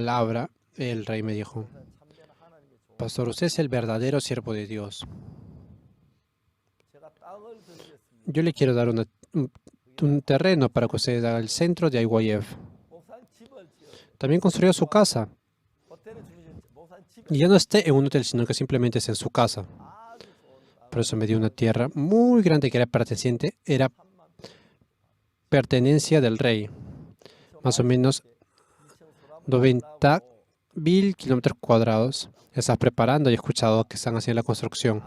palabra, el rey me dijo: Pastor, usted es el verdadero siervo de Dios. Yo le quiero dar un terreno para que usted haga el centro de IYF. También construyó su casa. Y ya no esté en un hotel, sino que simplemente es en su casa. Por eso me dio una tierra muy grande que era pertenencia del rey. Más o menos 90.000 kilómetros cuadrados. Estás preparando y he escuchado que están haciendo la construcción.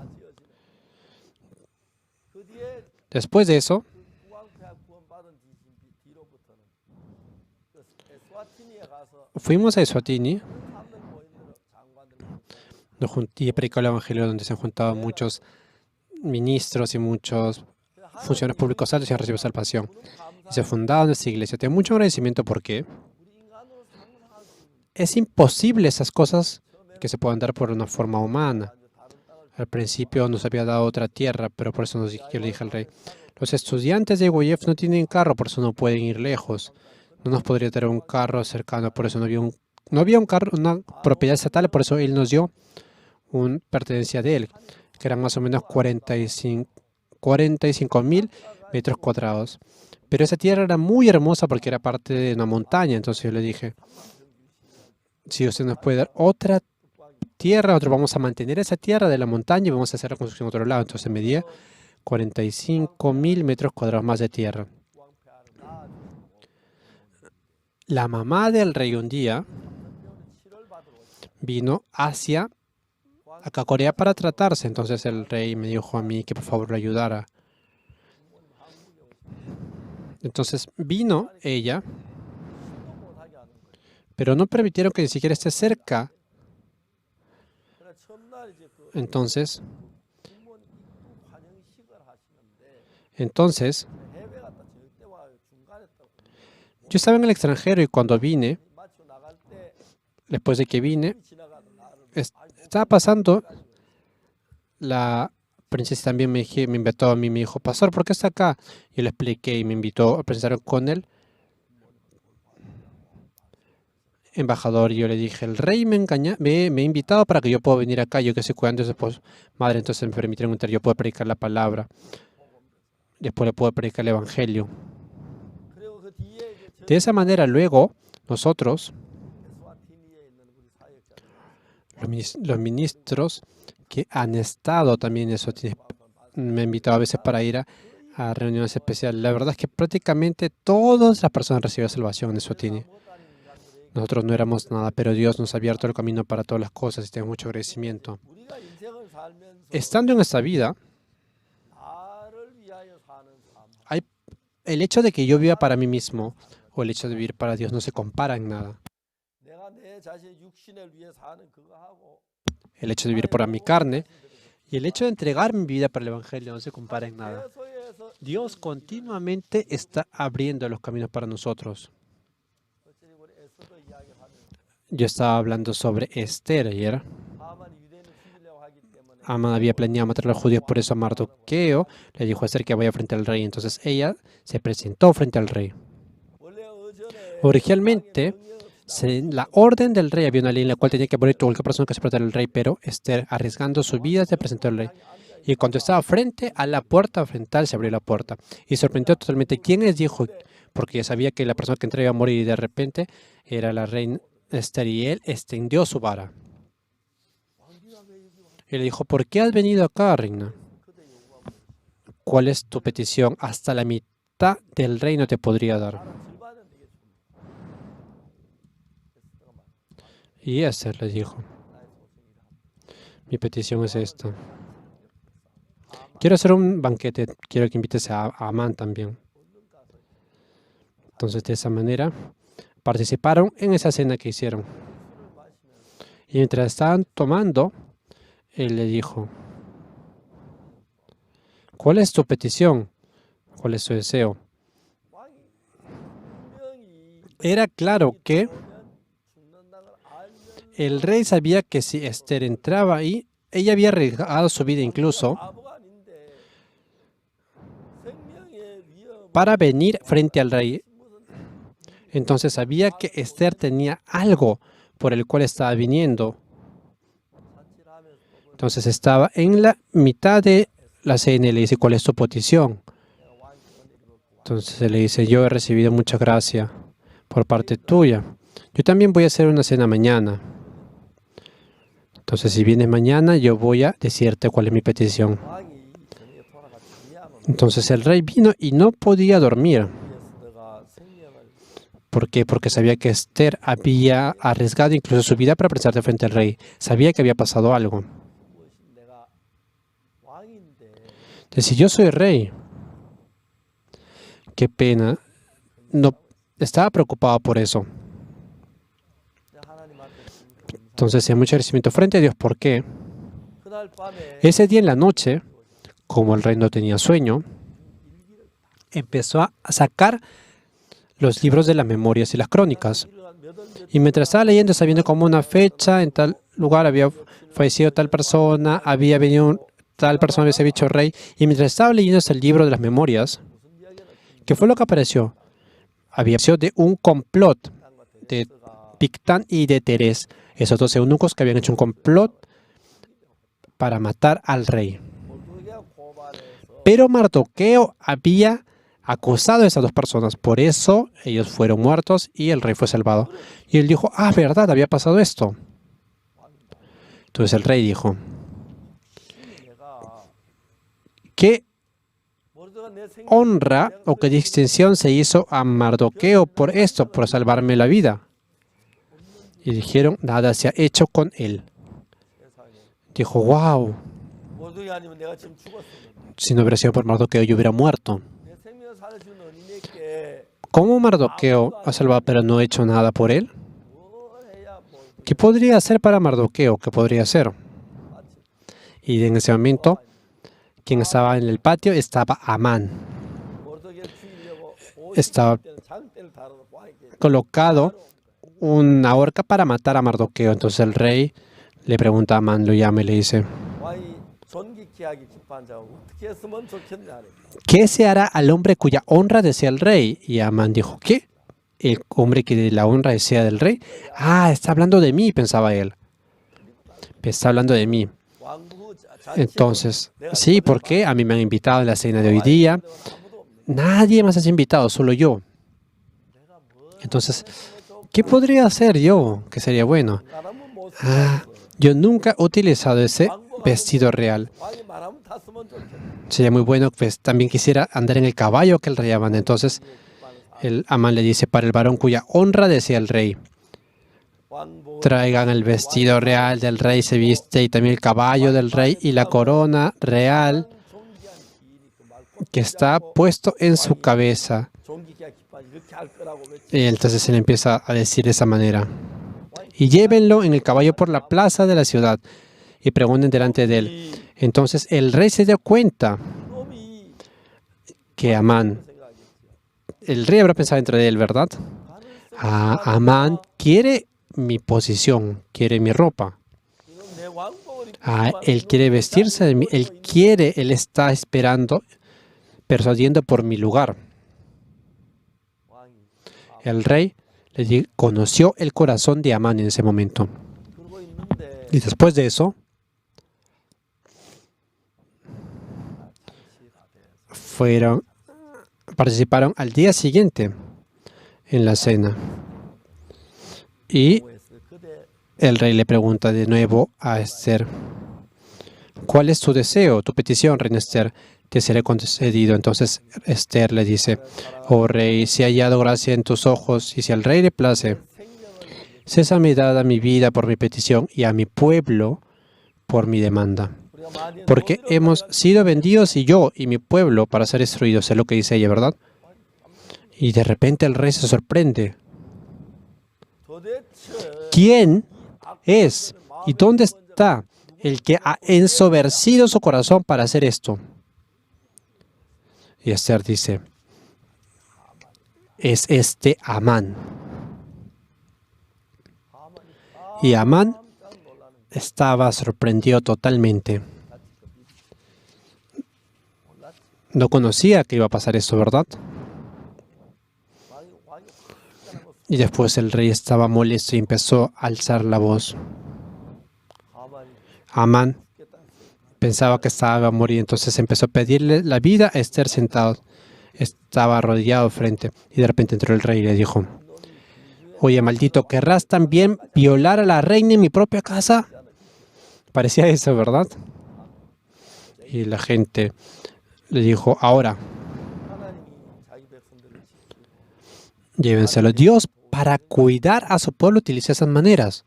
Después de eso, fuimos a Eswatini. Y he predicado el evangelio donde se han juntado muchos ministros y muchos funcionarios públicos altos y han recibido salvación. Y se ha fundado esta iglesia. Tengo mucho agradecimiento porque es imposible esas cosas que se puedan dar por una forma humana. Al principio nos había dado otra tierra, pero por eso yo le dije al rey: los estudiantes de IYF no tienen carro, por eso no pueden ir lejos. No nos podría tener un carro cercano, por eso no había un carro, una propiedad estatal, por eso él nos dio una pertenencia de él, que eran más o menos 45.000 metros cuadrados. Pero esa tierra era muy hermosa porque era parte de una montaña. Entonces yo le dije: si usted nos puede dar otra tierra, nosotros vamos a mantener esa tierra de la montaña y vamos a hacer la construcción en otro lado. Entonces me dio 45.000 metros cuadrados más de tierra. La mamá del rey un día vino hacia acá a Corea para tratarse. Entonces el rey me dijo a mí que por favor lo ayudara. Entonces vino ella, pero no permitieron que ni siquiera esté cerca. Entonces yo estaba en el extranjero y cuando vine, después de que vine, estaba pasando, la princesa también me invitó a mí, me dijo: Pastor, ¿por qué está acá? Yo le expliqué y me invitó a presentar con él, embajador, y yo le dije: el rey me ha invitado para que yo pueda venir acá, yo que estoy cuidando de su madre, entonces me permitieron entrar, yo puedo predicar la palabra, después le puedo predicar el evangelio. De esa manera, luego, nosotros, los ministros que han estado también en Eswatini, me han invitado a veces para ir a reuniones especiales. La verdad es que prácticamente todas las personas han recibido salvación en Eswatini. Nosotros no éramos nada, pero Dios nos ha abierto el camino para todas las cosas y tengo mucho agradecimiento. Estando en esta vida, el hecho de que yo viva para mí mismo o el hecho de vivir para Dios no se compara en nada. El hecho de vivir por mi carne y el hecho de entregar mi vida para el evangelio no se compara en nada. Dios continuamente está abriendo los caminos para nosotros. Yo estaba hablando sobre Esther ayer. Amán había planeado matar a los judíos, por eso a Mardoqueo le dijo a Esther que vaya frente al rey. Entonces ella se presentó frente al rey. Originalmente, en la orden del rey había una ley en la cual tenía que morir cualquier persona que se presentara al rey, pero Esther, arriesgando su vida, se presentó al rey. Y cuando estaba frente a la puerta frontal, se abrió la puerta. Y sorprendió totalmente. ¿Quién les dijo? Porque ya sabía que la persona que entraba iba a morir y de repente era la reina Esther y él extendió su vara. Y le dijo: ¿por qué has venido acá, reina? ¿Cuál es tu petición? Hasta la mitad del reino te podría dar. Y Esther le dijo: mi petición es esta. Quiero hacer un banquete, quiero que invites a Amán también. Entonces, de esa manera, participaron en esa cena que hicieron. Y mientras estaban tomando, él le dijo: ¿cuál es tu petición? ¿Cuál es tu deseo? Era claro que el rey sabía que si Esther entraba ahí, ella había arriesgado su vida incluso para venir frente al rey. Entonces sabía que Esther tenía algo por el cual estaba viniendo. Entonces estaba en la mitad de la cena y le dice, ¿cuál es tu petición? Entonces él le dice, yo he recibido mucha gracia por parte tuya. Yo también voy a hacer una cena mañana. Entonces, si vienes mañana, yo voy a decirte cuál es mi petición. Entonces el rey vino y no podía dormir. ¿Por qué? Porque sabía que Esther había arriesgado incluso su vida para presentarse frente al rey. Sabía que había pasado algo. Entonces, si yo soy rey, qué pena. No estaba preocupado por eso. Entonces, hay mucho agradecimiento frente a Dios. ¿Por qué? Ese día en la noche, como el rey no tenía sueño, empezó a sacar los libros de las memorias y las crónicas. Y mientras estaba leyendo, estaba viendo como una fecha, en tal lugar había fallecido tal persona, había venido tal persona, había dicho rey. Y mientras estaba leyendo el libro de las memorias, ¿qué fue lo que apareció? Había sido de un complot de Bigtán y de Teres, esos dos eunucos que habían hecho un complot para matar al rey. Pero Mardoqueo había acusado a esas dos personas, por eso ellos fueron muertos y el rey fue salvado. Y él dijo, ah, verdad, había pasado esto. Entonces el rey dijo, ¿qué honra o qué distinción se hizo a Mardoqueo por esto, por salvarme la vida? Y dijeron, nada se ha hecho con él. Dijo, wow, si no hubiera sido por Mardoqueo, yo hubiera muerto. ¿Cómo Mardoqueo ha salvado pero no ha hecho nada por él? ¿Qué podría hacer para Mardoqueo? ¿Qué podría hacer? Y en ese momento, quien estaba en el patio estaba Amán. Estaba colocado una horca para matar a Mardoqueo. Entonces el rey le pregunta a Amán, lo llama y le dice, ¿qué se hará al hombre cuya honra desea el rey? Y Amán dijo, ¿qué? ¿El hombre que la honra desea del rey? Ah, está hablando de mí, pensaba él. Está hablando de mí. Entonces, sí, ¿por qué? A mí me han invitado a la cena de hoy día. Nadie más has invitado, solo yo. Entonces, ¿qué podría hacer yo que sería bueno? Ah, yo nunca he utilizado ese vestido real. Sería muy bueno, pues también quisiera andar en el caballo que el rey Amán. Entonces, el Amán le dice, para el varón cuya honra desea el rey, traigan el vestido real del rey, se viste, y también el caballo del rey y la corona real que está puesto en su cabeza. Y entonces él empieza a decir de esa manera, y llévenlo en el caballo por la plaza de la ciudad y pregunten delante de él. Entonces el rey se dio cuenta que Amán, el rey habrá pensado dentro de él, ¿verdad? Ah, Amán quiere mi posición, quiere mi ropa. Ah, él quiere vestirse de mí, él está esperando, persuadiendo por mi lugar. El rey conoció el corazón de Amán en ese momento. Y después de eso, participaron al día siguiente en la cena. Y el rey le pregunta de nuevo a Esther, ¿cuál es tu deseo, tu petición, reina Esther? Te seré concedido. Entonces Esther le dice, oh rey, si he hallado gracia en tus ojos y si al rey le place, cesa mi dad a mi vida por mi petición y a mi pueblo por mi demanda. Porque hemos sido vendidos y yo y mi pueblo para ser destruidos. Es lo que dice ella, ¿verdad? Y de repente el rey se sorprende. ¿Quién es y dónde está el que ha ensoberbecido su corazón para hacer esto? Y Esther dice, es este Amán. Y Amán estaba sorprendido totalmente. No conocía que iba a pasar esto, ¿verdad? Y después el rey estaba molesto y empezó a alzar la voz. Amán pensaba que estaba a morir, entonces empezó a pedirle la vida a Esther sentado. Estaba arrodillado frente y de repente entró el rey y le dijo: oye, maldito, ¿querrás también violar a la reina en mi propia casa? Parecía eso, ¿verdad? Y la gente le dijo: ahora, llévenselo. Dios, para cuidar a su pueblo, utiliza esas maneras.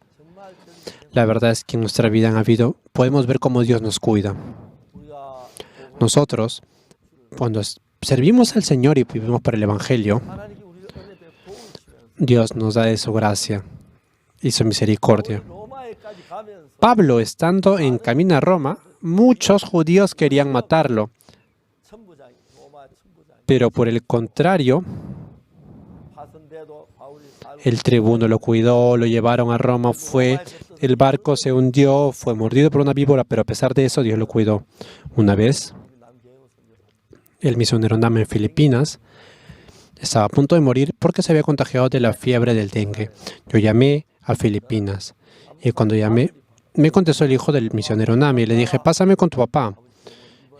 La verdad es que en nuestra vida podemos ver cómo Dios nos cuida. Nosotros, cuando servimos al Señor y vivimos por el Evangelio, Dios nos da de su gracia y su misericordia. Pablo, estando en camino a Roma, muchos judíos querían matarlo, pero por el contrario, el tribuno lo cuidó, lo llevaron a Roma, el barco se hundió, fue mordido por una víbora, pero a pesar de eso Dios lo cuidó. Una vez, el misionero Nam en Filipinas estaba a punto de morir porque se había contagiado de la fiebre del dengue. Yo llamé a Filipinas y cuando llamé, me contestó el hijo del misionero Nam y le dije: pásame con tu papá.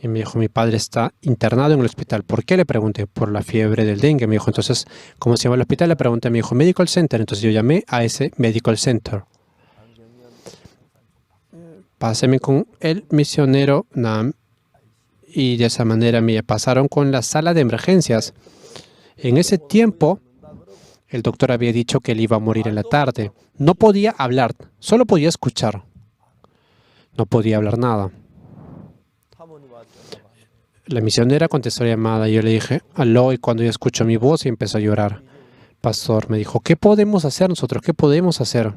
Y me dijo: mi padre está internado en el hospital. ¿Por qué? Le pregunté. Por la fiebre del dengue. Me dijo: entonces, ¿cómo se llama el hospital? Le pregunté. Me dijo: Medical Center. Entonces yo llamé a ese Medical Center. Páseme con el misionero Nam. Y de esa manera me pasaron con la sala de emergencias. En ese tiempo, el doctor había dicho que él iba a morir en la tarde. No podía hablar, solo podía escuchar. No podía hablar nada. La misionera contestó la llamada y yo le dije: aló, y cuando ella escuchó mi voz y empezó a llorar. Pastor me dijo: ¿qué podemos hacer nosotros? ¿Qué podemos hacer?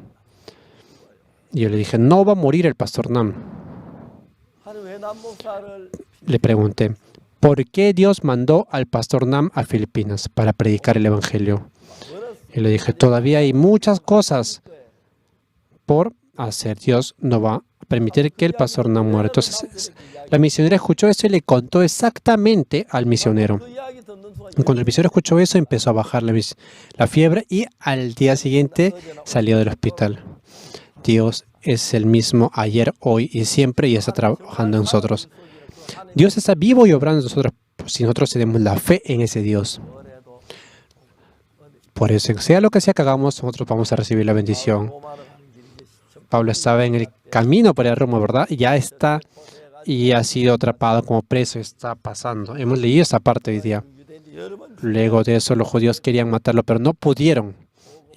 Y yo le dije: no va a morir el pastor Nam. Le pregunté: ¿por qué Dios mandó al pastor Nam a Filipinas para predicar el Evangelio? Y le dije: todavía hay muchas cosas por hacer. Dios no va a permitir que el pastor Nam muera. Entonces, la misionera escuchó eso y le contó exactamente al misionero. Y cuando el misionero escuchó eso, empezó a bajar la fiebre y al día siguiente salió del hospital. Dios es el mismo ayer, hoy y siempre y está trabajando en nosotros. Dios está vivo y obrando en nosotros si nosotros tenemos la fe en ese Dios. Por eso, sea lo que sea que hagamos, nosotros vamos a recibir la bendición. Pablo estaba en el camino para Roma, ¿verdad? Ya está y ha sido atrapado como preso. Está pasando. Hemos leído esta parte hoy día. Luego de eso, los judíos querían matarlo, pero no pudieron.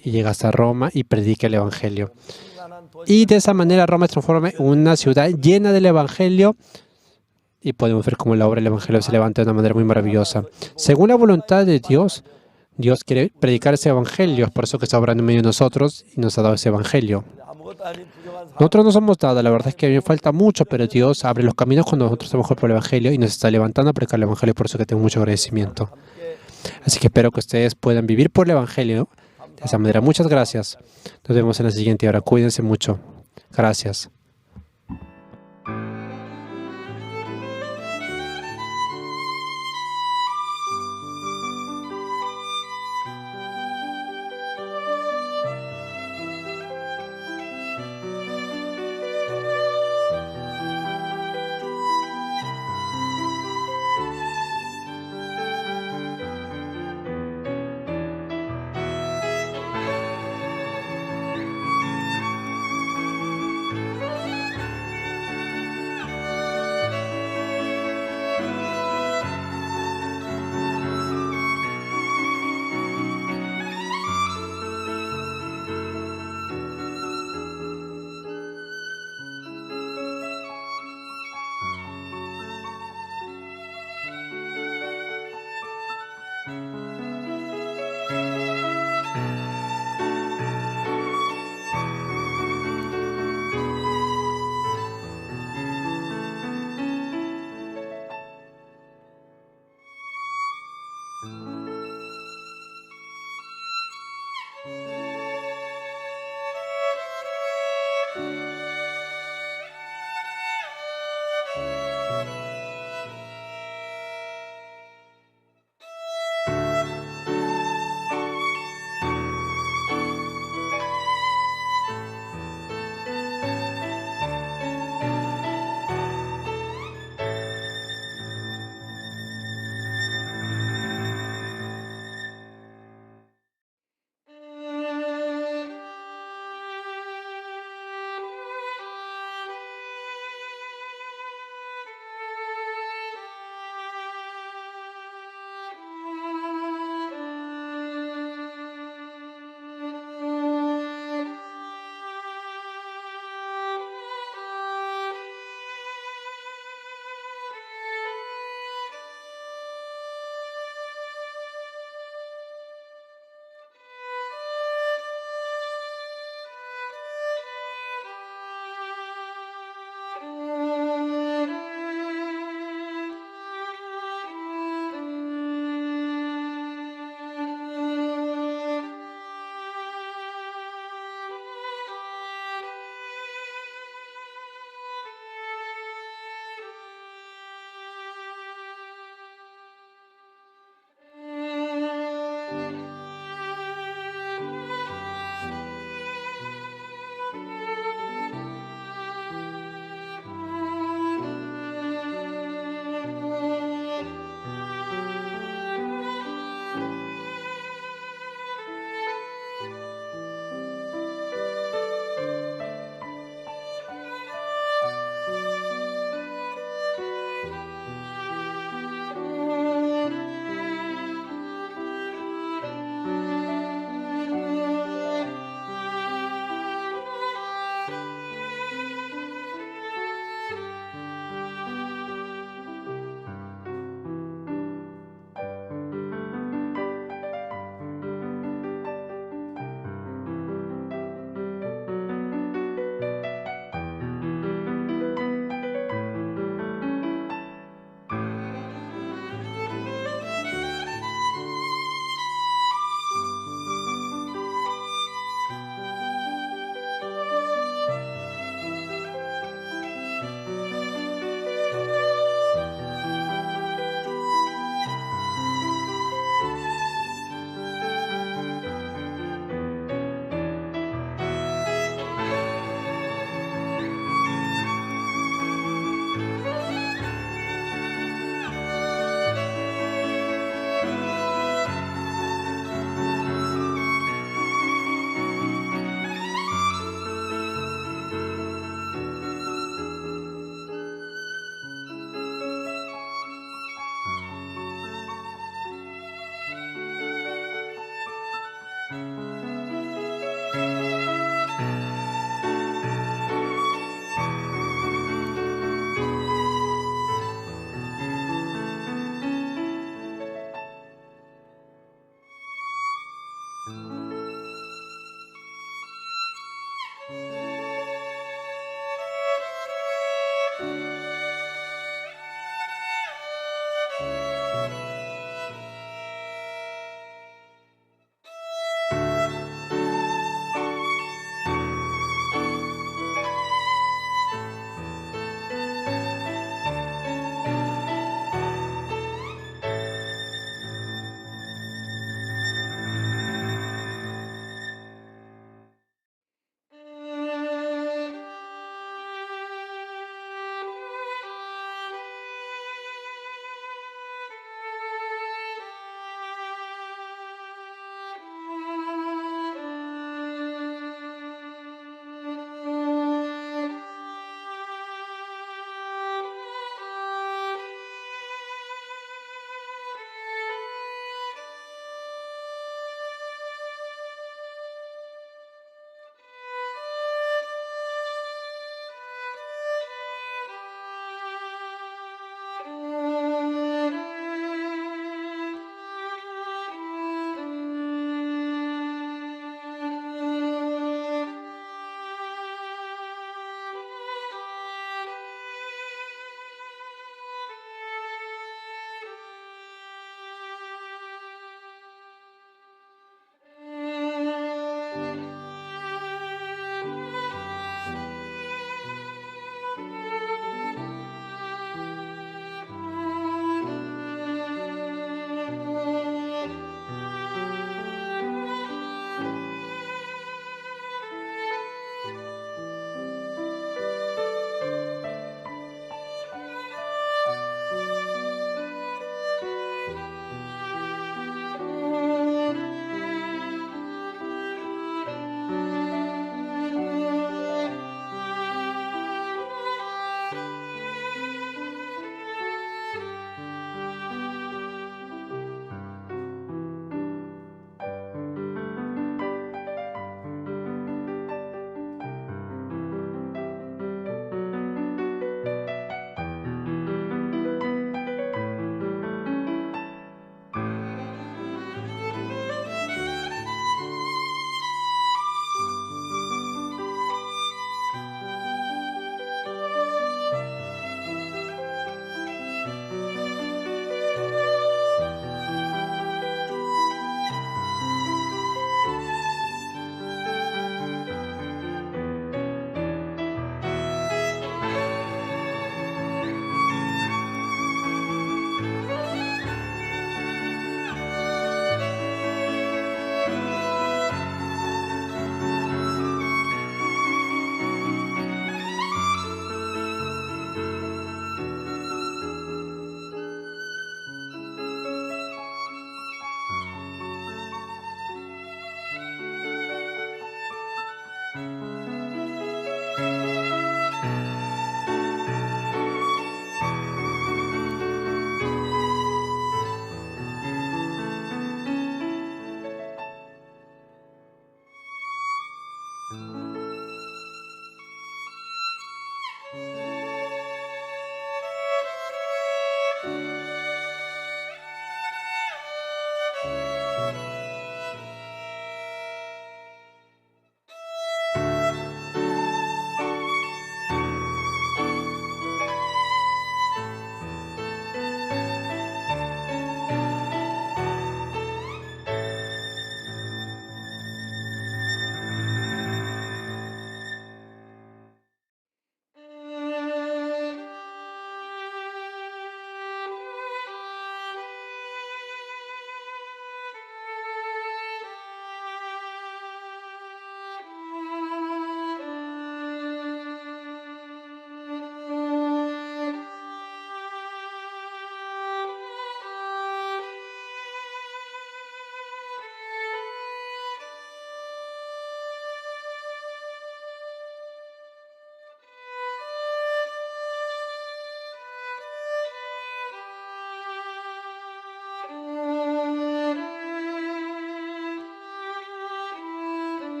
Y llega hasta Roma y predica el Evangelio. Y de esa manera Roma se transforma en una ciudad llena del Evangelio. Y podemos ver cómo la obra del Evangelio se levanta de una manera muy maravillosa. Según la voluntad de Dios, Dios quiere predicar ese Evangelio. Por eso que está obrando en medio de nosotros y nos ha dado ese Evangelio. Nosotros no somos nada, la verdad es que a mí me falta mucho, pero Dios abre los caminos cuando nosotros trabajamos por el Evangelio y nos está levantando a predicar el Evangelio, por eso que tengo mucho agradecimiento. Así que espero que ustedes puedan vivir por el Evangelio de esa manera. Muchas gracias. Nos vemos en la siguiente hora. Cuídense mucho. Gracias.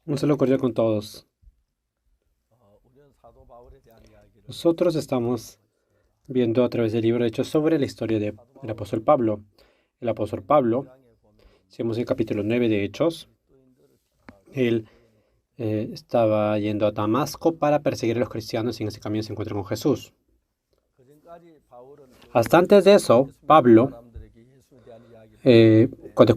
Un saludo cordial con todos. Nosotros estamos viendo a través del libro de Hechos sobre la historia del apóstol Pablo. El apóstol Pablo, si vemos el capítulo 9 de Hechos, él estaba yendo a Damasco para perseguir a los cristianos y en ese camino se encuentra con Jesús. Hasta antes de eso, Pablo, cuando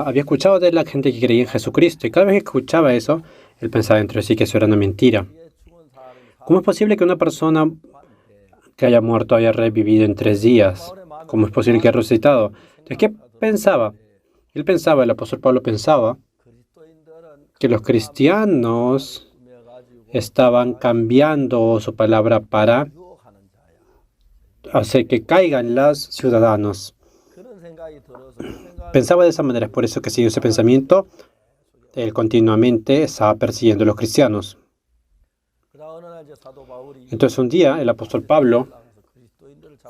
había escuchado de la gente que creía en Jesucristo, y cada vez que escuchaba eso, él pensaba dentro de sí que eso era una mentira. ¿Cómo es posible que una persona que haya muerto, haya revivido en 3 días. ¿Cómo es posible que haya resucitado? Entonces, ¿qué pensaba? El apóstol Pablo pensaba que los cristianos estaban cambiando su palabra para hacer que caigan los ciudadanos. Pensaba de esa manera, es por eso que siguió ese pensamiento. Él continuamente estaba persiguiendo a los cristianos. Entonces un día el apóstol Pablo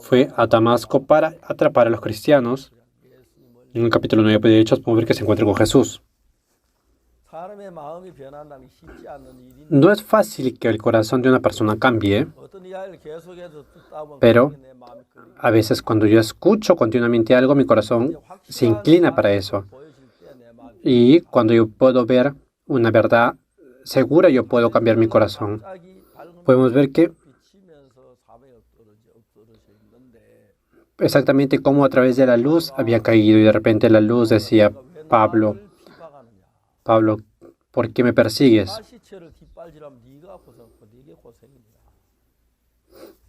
fue a Damasco para atrapar a los cristianos. En el capítulo 9 de Hechos podemos ver que se encuentra con Jesús. No es fácil que el corazón de una persona cambie, pero a veces cuando yo escucho continuamente algo, mi corazón se inclina para eso. Y cuando yo puedo ver una verdad segura, yo puedo cambiar mi corazón. Podemos ver que exactamente cómo a través de la luz había caído y de repente la luz decía, Pablo, ¿por qué me persigues?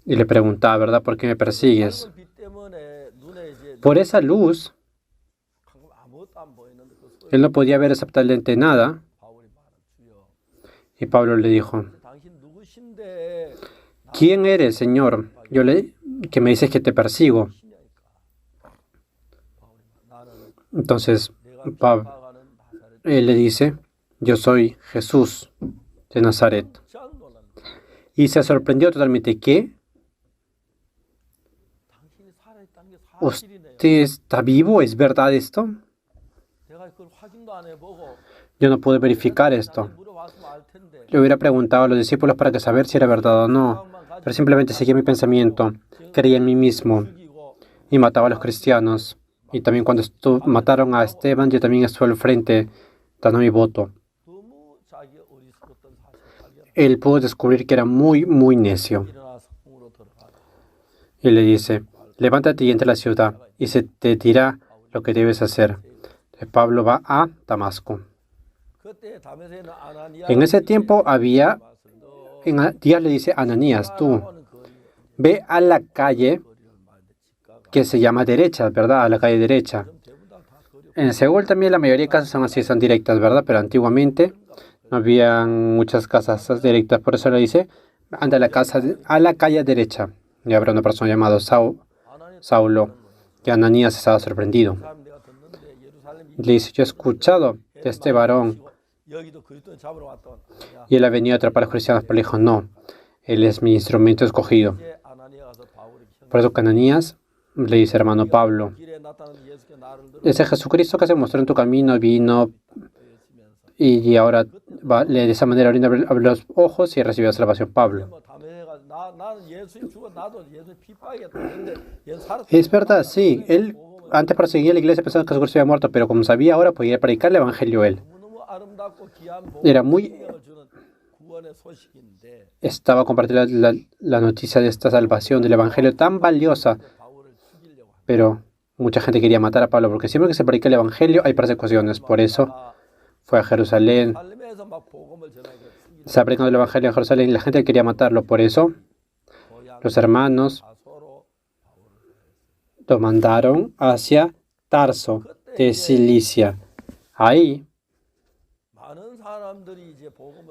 Y le preguntaba, ¿verdad? ¿Por qué me persigues? Por esa luz, él no podía ver absolutamente nada. Y Pablo le dijo, ¿quién eres, Señor? Que me dices que te persigo. Entonces, él le dice, yo soy Jesús de Nazaret. Y se sorprendió totalmente. ¿Qué? ¿Usted está vivo? ¿Es verdad esto? Yo no pude verificar esto. Le hubiera preguntado a los discípulos para saber si era verdad o no, pero simplemente seguía mi pensamiento, creía en mí mismo y mataba a los cristianos. Y también cuando mataron a Esteban, yo también estuve al frente dando mi voto. Él pudo descubrir que era muy, muy necio. Y le dice, levántate y entra a la ciudad, y se te dirá lo que debes hacer. Pablo va a Damasco. En ese tiempo Dios le dice a Ananías, tú ve a la calle que se llama derecha, ¿verdad? A la calle derecha. En Seúl también la mayoría de casas son así, son directas, ¿verdad? Pero antiguamente no había muchas casas directas, por eso le dice, anda a la calle derecha. Y habrá una persona llamada Saulo, que Ananías estaba sorprendido. Le dice, yo he escuchado de este varón y él ha venido a atrapar a los cristianos, pero le dijo, no, él es mi instrumento escogido. Por eso que Ananías le dice, hermano Pablo, ese Jesucristo que se mostró en tu camino vino y ahora de esa manera abre los ojos y recibió salvación. Pablo. Es verdad, sí. Él antes perseguía a la iglesia pensando que Jesucristo había muerto, pero como sabía ahora, podía predicar el evangelio él. Estaba compartiendo la noticia de esta salvación, del evangelio tan valiosa, pero mucha gente quería matar a Pablo, porque siempre que se predica el evangelio hay persecuciones. Por eso fue a Jerusalén. Estaba predicando el evangelio en Jerusalén y la gente quería matarlo. Por eso los hermanos lo mandaron hacia Tarso de Cilicia. Ahí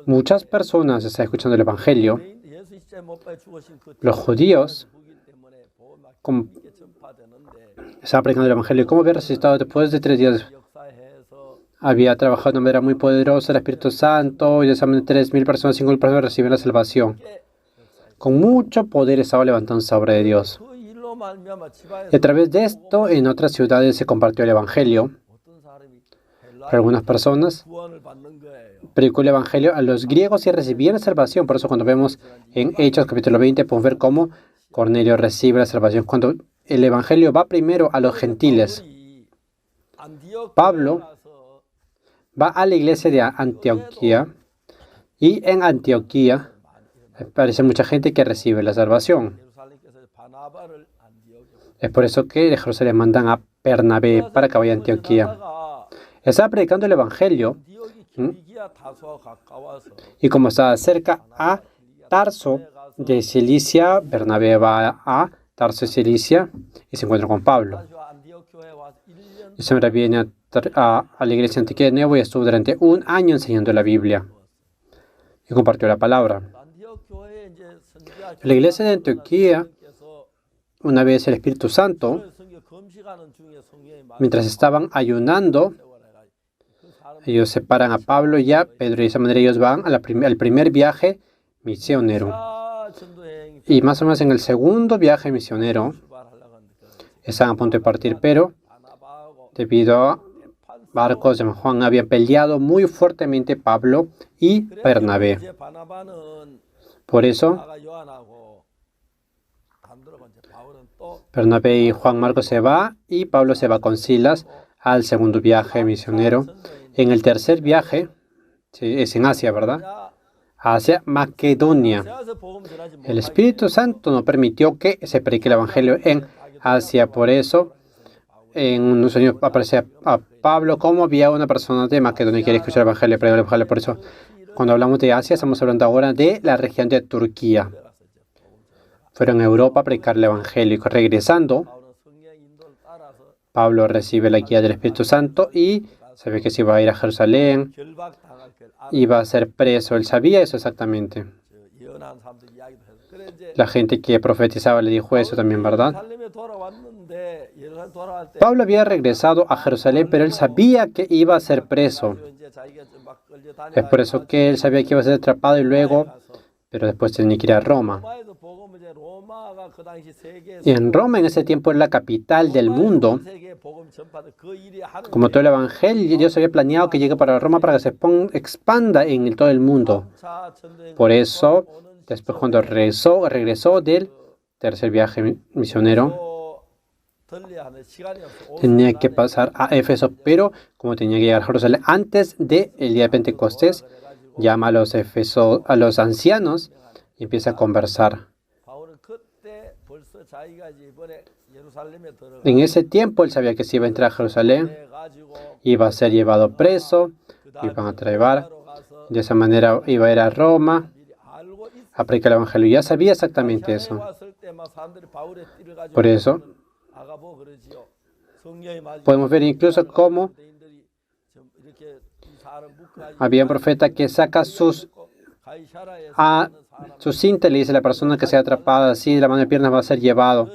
muchas personas están escuchando el evangelio. Los judíos estaban predicando el evangelio. ¿Cómo había resucitado después de 3 días? Había trabajado de una manera muy poderosa el Espíritu Santo y de esa manera 3,000 personas, 5,000 personas reciben la salvación. Con mucho poder estaba levantando esa obra de Dios. Y a través de esto, en otras ciudades se compartió el evangelio. Para algunas personas predicó el evangelio a los griegos y recibían la salvación. Por eso cuando vemos en Hechos capítulo 20, podemos ver cómo Cornelio recibe la salvación. Cuando el evangelio va primero a los gentiles. Pablo va a la iglesia de Antioquía y en Antioquía aparece mucha gente que recibe la salvación. Es por eso que de Jerusalén mandan a Bernabé para que vaya a Antioquía. Estaba predicando el evangelio y como estaba cerca a Tarso de Cilicia, Bernabé va a Tarso de Cilicia y se encuentra con Pablo. El Señor viene a la iglesia de Antioquía de nuevo y estuvo durante un año enseñando la Biblia y compartió la palabra. En la iglesia de Antioquía, una vez el Espíritu Santo, mientras estaban ayunando, ellos separan a Pablo y a Pedro, y de esa manera ellos van al primer viaje misionero. Y más o menos en el segundo viaje misionero, estaban a punto de partir, pero debido a Marcos de Juan habían peleado muy fuertemente Pablo y Bernabé. Por eso, Bernabé y Juan Marcos se va y Pablo se va con Silas al segundo viaje misionero. En el tercer viaje, sí, es en Asia, ¿verdad? Hacia Macedonia. El Espíritu Santo no permitió que se predique el Evangelio en Asia. Por eso, en unos años aparece a Pablo como había una persona de Macedonia que quiere escuchar el Evangelio, predicar el Evangelio. Por eso, cuando hablamos de Asia, estamos hablando ahora de la región de Turquía. Fueron a Europa a predicar el Evangelio. Y regresando, Pablo recibe la guía del Espíritu Santo y sabe que se iba a ir a Jerusalén, iba a ser preso. Él sabía eso exactamente. La gente que profetizaba le dijo eso también, ¿verdad? Pablo había regresado a Jerusalén, pero él sabía que iba a ser preso. Es por eso que él sabía que iba a ser atrapado y luego, pero después tenía que ir a Roma. Y en Roma en ese tiempo era la capital del mundo. Como todo el Evangelio, Dios había planeado que llegue para Roma para que se expanda en todo el mundo. Por eso, después cuando regresó del tercer viaje misionero, tenía que pasar a Éfeso, pero como tenía que llegar a Jerusalén antes del día de Pentecostés, llama a los ancianos y empieza a conversar. En ese tiempo él sabía que si iba a entrar a Jerusalén, iba a ser llevado preso, iban a traer, de esa manera iba a ir a Roma a predicar el Evangelio. Ya sabía exactamente eso. Por eso podemos ver incluso cómo había un profeta que saca su cinta y le dice a la persona que sea atrapada así de la mano y piernas va a ser llevado.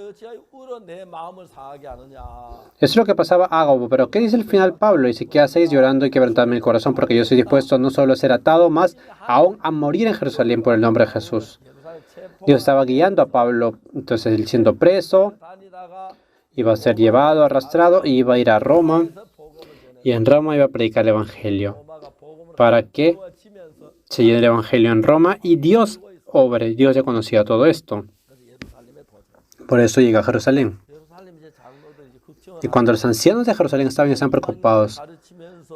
Eso es lo que pasaba a Ágabo, pero ¿qué dice al final Pablo? Dice, ¿qué hacéis llorando y quebrantarme el corazón? Porque yo estoy dispuesto no solo a ser atado, más aún a morir en Jerusalén por el nombre de Jesús. Dios estaba guiando a Pablo, entonces él siendo preso, iba a ser llevado, arrastrado, y iba a ir a Roma, y en Roma iba a predicar el Evangelio, para que se llene el Evangelio en Roma, y Dios obre. Dios ya conocía todo esto. Por eso llega a Jerusalén. Y cuando los ancianos de Jerusalén estaban preocupados,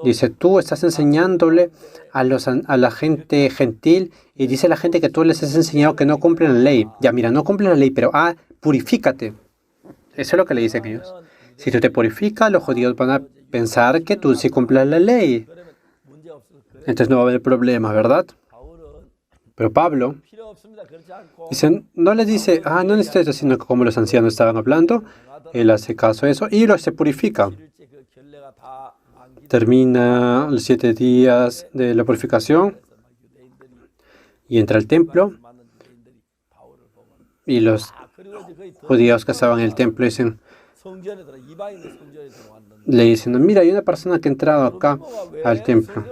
dice, tú estás enseñándole a la gente gentil, y dice la gente que tú les has enseñado que no cumplen la ley. Ya, mira, no cumplen la ley, pero purifícate. Eso es lo que le dicen ellos. Si tú te purificas, los judíos van a pensar que tú sí cumples la ley. Entonces no va a haber problema, ¿verdad? Pero Pablo no les dice, no necesitas, sino que como los ancianos estaban hablando, él hace caso a eso y se purifica. Termina los 7 días de la purificación y entra al templo. Y los judíos que estaban en el templo le dicen, mira, hay una persona que ha entrado acá al templo.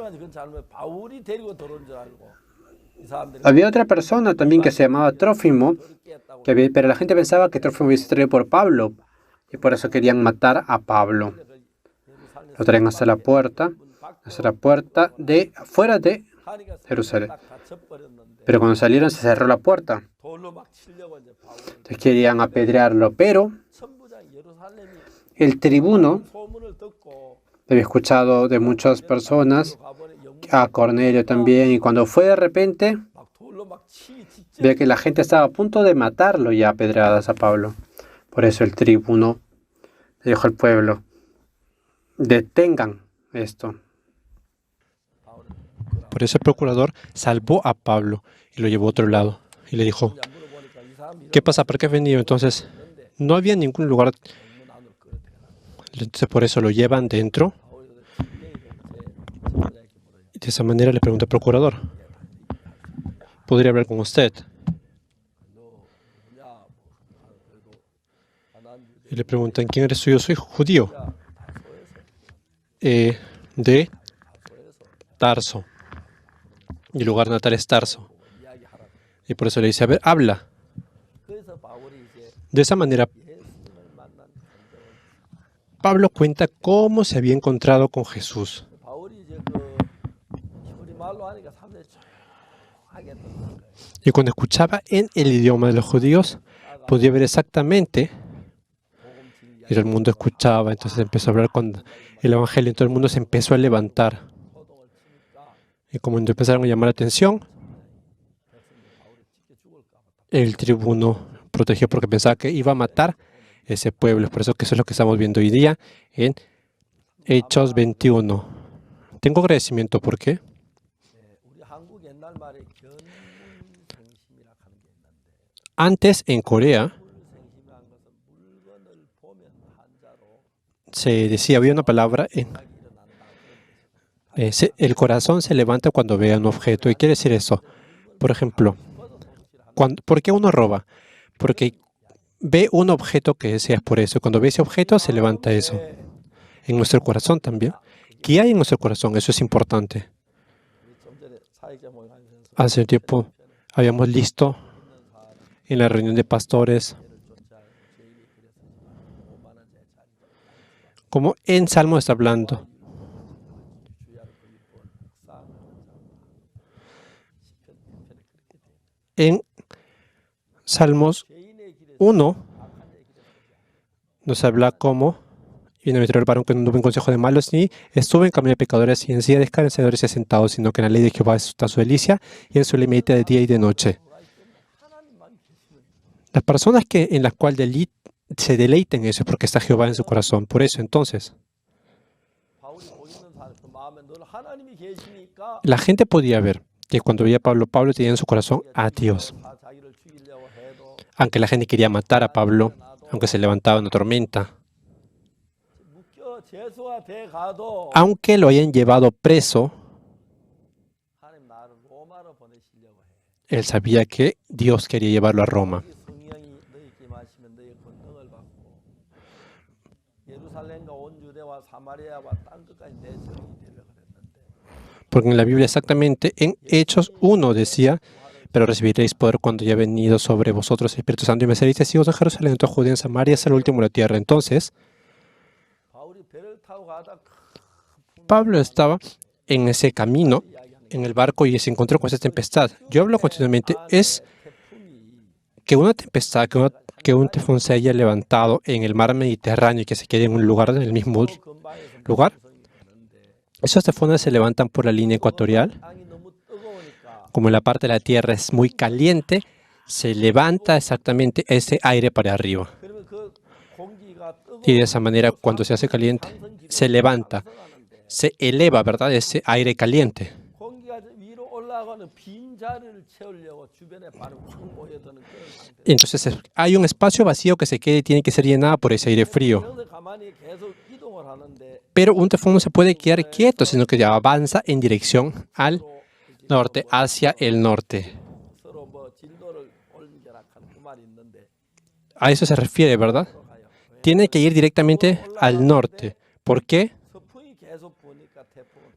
Había otra persona también que se llamaba Trófimo, pero la gente pensaba que Trófimo había sido traído por Pablo y por eso querían matar a Pablo. Lo traen hasta la puerta de fuera de Jerusalén. Pero cuando salieron se cerró la puerta. Entonces querían apedrearlo, pero el tribuno había escuchado de muchas personas, a Cornelio también, y cuando fue de repente, ve que la gente estaba a punto de matarlo ya a pedradas a Pablo. Por eso el tribuno le dijo al pueblo, detengan esto. Por eso el procurador salvó a Pablo y lo llevó a otro lado y le dijo, ¿qué pasa? ¿Por qué has venido? Entonces, no había ningún lugar. Entonces, por eso lo llevan dentro. De esa manera le pregunta al procurador: ¿podría hablar con usted? Y le preguntan: ¿quién eres tú? Yo soy judío, de Tarso. Mi lugar natal es Tarso. Y por eso le dice: a ver, habla. De esa manera, Pablo cuenta cómo se había encontrado con Jesús. Y cuando escuchaba en el idioma de los judíos, podía ver exactamente. Y todo el mundo escuchaba, entonces empezó a hablar con el evangelio, y todo el mundo se empezó a levantar. Y como empezaron a llamar la atención, el tribuno protegió porque pensaba que iba a matar ese pueblo. Por eso que eso es lo que estamos viendo hoy día en Hechos 21. Tengo agradecimiento, ¿por qué? Antes en Corea se decía, había una palabra, el corazón se levanta cuando ve un objeto. ¿Y quiere decir eso? Por ejemplo, ¿por qué uno roba? Porque ve un objeto que desea, por eso. Cuando ve ese objeto, se levanta eso. En nuestro corazón también. ¿Qué hay en nuestro corazón? Eso es importante. Hace un tiempo habíamos listo en la reunión de pastores, como en Salmo está hablando. En Salmos 1 nos habla como: bienaventurado el varón que no anduvo en consejo de malos, ni estuvo en camino de pecadores, y en silla de escarnecedores se ha sentado, sino que en la ley de Jehová está su delicia, y en su ley medita de día y de noche. Las personas en las cuales se deleiten en eso es porque está Jehová en su corazón. Por eso, entonces, la gente podía ver que cuando veía a Pablo, Pablo tenía en su corazón a Dios. Aunque la gente quería matar a Pablo, aunque se levantaba una tormenta, aunque lo hayan llevado preso, él sabía que Dios quería llevarlo a Roma. Porque en la Biblia exactamente en Hechos 1 decía: pero recibiréis poder cuando haya venido sobre vosotros el Espíritu Santo, y me seréis testigos de Jerusalén, en toda Judea, en Samaria, hasta el último de la tierra. Entonces, Pablo estaba en ese camino, en el barco, y se encontró con esa tempestad. Yo hablo continuamente, es que una tempestad, que un tifón se haya levantado en el mar Mediterráneo y que se quede en un lugar, en el mismo lugar. Esos tifones se levantan por la línea ecuatorial. Como la parte de la Tierra es muy caliente, se levanta exactamente ese aire para arriba. Y de esa manera, cuando se hace caliente, se levanta, se eleva, ¿verdad? Ese aire caliente. Entonces, hay un espacio vacío que se quede y tiene que ser llenado por ese aire frío. Pero un tifón no se puede quedar quieto, sino que ya avanza en dirección al norte, hacia el norte. A eso se refiere, ¿verdad? Tiene que ir directamente al norte. ¿Por qué?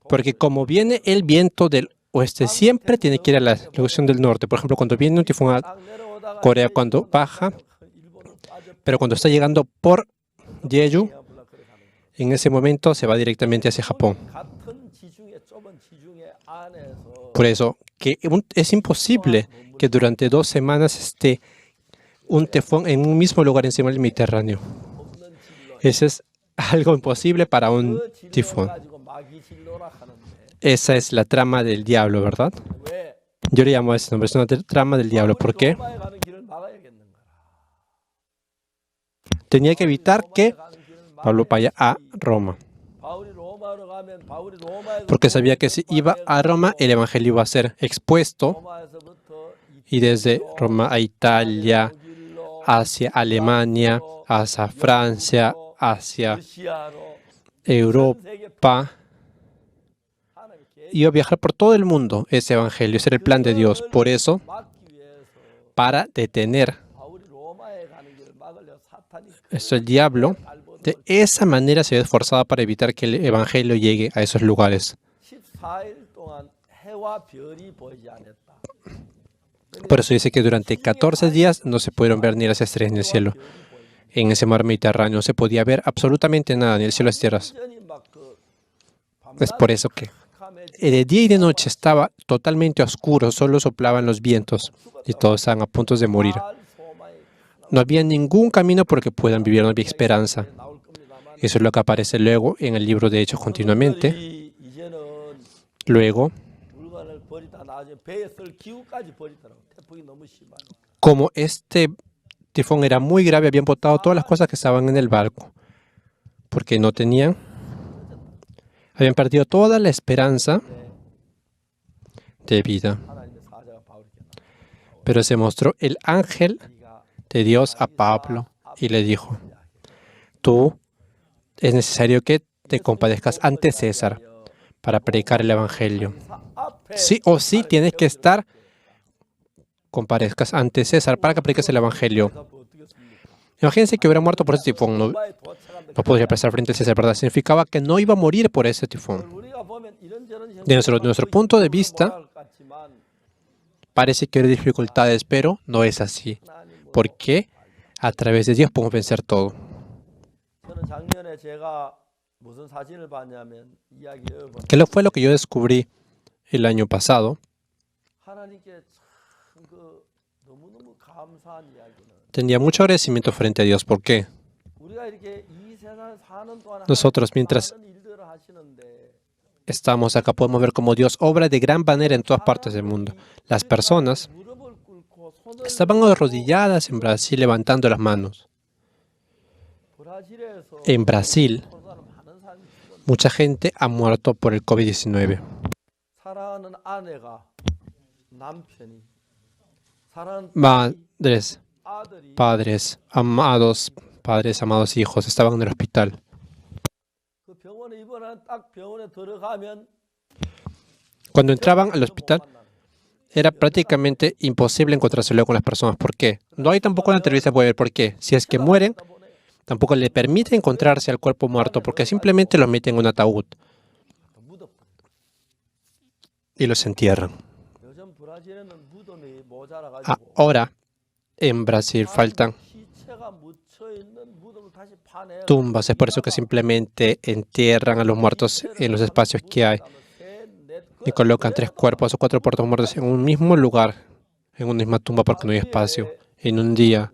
Porque como viene el viento del oeste, siempre tiene que ir a la dirección del norte. Por ejemplo, cuando viene un tifón a Corea, cuando baja, pero cuando está llegando por Jeju, en ese momento se va directamente hacia Japón. Por eso, que es imposible que durante 2 semanas esté un tifón en un mismo lugar encima del Mediterráneo. Eso es algo imposible para un tifón. Esa es la trama del diablo, ¿verdad? Yo le llamo a ese nombre, es una trama del diablo. ¿Por qué? Tenía que evitar que Pablo vaya a Roma. Porque sabía que si iba a Roma, el evangelio iba a ser expuesto. Y desde Roma a Italia, hacia Alemania, hacia Francia, hacia Europa. Iba a viajar por todo el mundo ese evangelio. Ese era el plan de Dios. Por eso, para detener eso, el diablo de esa manera se ve esforzado para evitar que el evangelio llegue a esos lugares. Por eso dice que durante 14 días no se pudieron ver ni las estrellas ni el cielo. En ese mar Mediterráneo no se podía ver absolutamente nada, ni el cielo ni las tierras. Es por eso que de día y de noche estaba totalmente oscuro, solo soplaban los vientos y todos estaban a punto de morir. No había ningún camino por el que puedan vivir, no había esperanza. Eso es lo que aparece luego en el libro de Hechos continuamente. Luego, como este tifón era muy grave, habían botado todas las cosas que estaban en el barco, porque no tenían, habían perdido toda la esperanza de vida. Pero se mostró el ángel de Dios a Pablo y le dijo: tú es necesario que te compadezcas ante César para predicar el evangelio. Sí o sí tienes que estar, comparezcas ante César para que prediques el evangelio. Imagínense que hubiera muerto por ese tifón. No podría pasar frente a César, ¿verdad? Significaba que no iba a morir por ese tifón. De nuestro punto de vista, parece que hay dificultades, pero no es así. Porque a través de Dios podemos vencer todo. ¿Qué fue lo que yo descubrí el año pasado? Tenía mucho agradecimiento frente a Dios. ¿Por qué? Nosotros, mientras estamos acá, podemos ver cómo Dios obra de gran manera en todas partes del mundo. Las personas estaban arrodilladas en Brasil levantando las manos. En Brasil, mucha gente ha muerto por el COVID-19. Madres, padres, amados hijos, estaban en el hospital. Cuando entraban al hospital, era prácticamente imposible encontrarse luego con las personas. ¿Por qué? No hay tampoco una entrevista puede ver por qué. Si es que mueren, tampoco le permite encontrarse al cuerpo muerto, porque simplemente los meten en un ataúd y los entierran. Ahora, en Brasil faltan tumbas. Es por eso que simplemente entierran a los muertos en los espacios que hay y colocan 3 cuerpos o 4 cuerpos muertos en un mismo lugar, en una misma tumba, porque no hay espacio. En un día,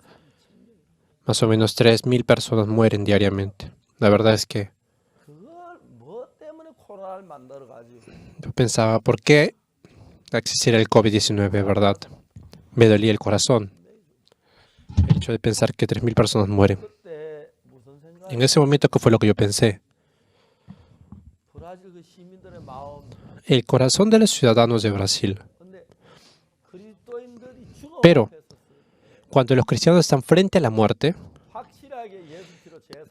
más o menos 3.000 personas mueren diariamente. La verdad es que yo pensaba, ¿por qué existiera el COVID-19, verdad? Me dolía el corazón el hecho de pensar que 3.000 personas mueren. En ese momento, ¿qué fue lo que yo pensé? El corazón de los ciudadanos de Brasil. Pero cuando los cristianos están frente a la muerte,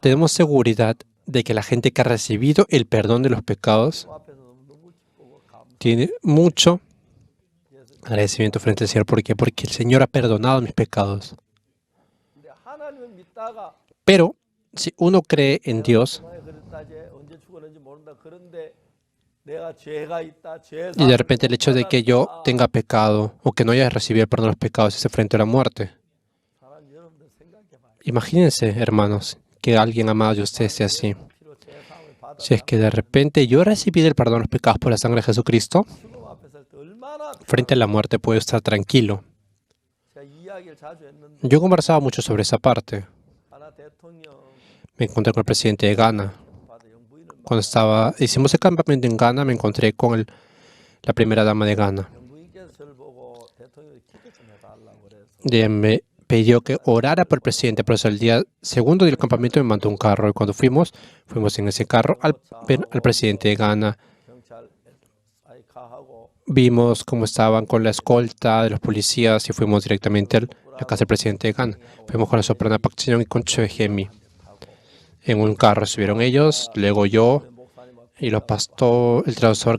tenemos seguridad de que la gente que ha recibido el perdón de los pecados tiene mucho agradecimiento frente al Señor. ¿Por qué? Porque el Señor ha perdonado mis pecados. Pero si uno cree en Dios y de repente el hecho de que yo tenga pecado o que no haya recibido el perdón de los pecados es frente a la muerte. Imagínense, hermanos, que alguien amado de usted sea así. Si es que de repente yo he recibido el perdón de los pecados por la sangre de Jesucristo, frente a la muerte puedo estar tranquilo. Yo he conversado mucho sobre esa parte. Me encontré con el presidente de Ghana. Cuando hicimos el campamento en Ghana, me encontré con la primera dama de Ghana. Me pidió que orara por el presidente, por eso el día segundo del campamento me mandó un carro. Y cuando fuimos en ese carro al presidente de Ghana. vimos cómo estaban con la escolta de los policías y fuimos directamente a la casa del presidente Gan. Fuimos con la soprano Park Chin-young y con Choi Hye-mi. En un carro subieron ellos, luego yo y el pastor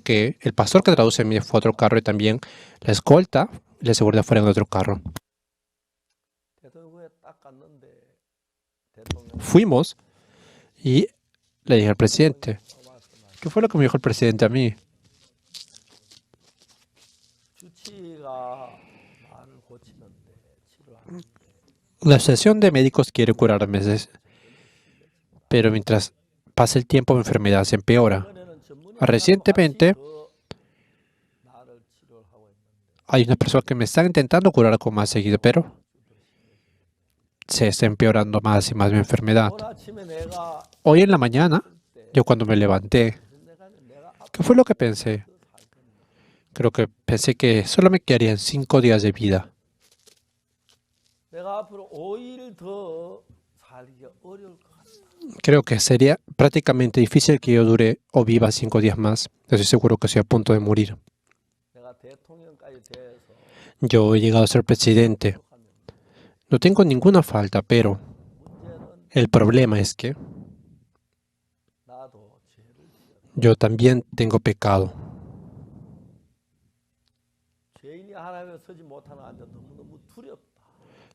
que traduce a mí fue a otro carro y también la escolta y la seguridad fueron en otro carro. Fuimos y le dije al presidente, ¿qué fue lo que me dijo el presidente a mí? La asociación de médicos quiere curarme, pero mientras pasa el tiempo mi enfermedad se empeora. Recientemente hay una persona que me está intentando curar con más seguido, pero se está empeorando más y más mi enfermedad. Hoy en la mañana, yo cuando me levanté, ¿qué fue lo que pensé? Creo que pensé que solo me quedarían 5 días de vida. Creo que sería prácticamente difícil que yo dure o viva 5 días más. Estoy seguro que estoy a punto de morir. Yo he llegado a ser presidente. No tengo ninguna falta, pero el problema es que yo también tengo pecado.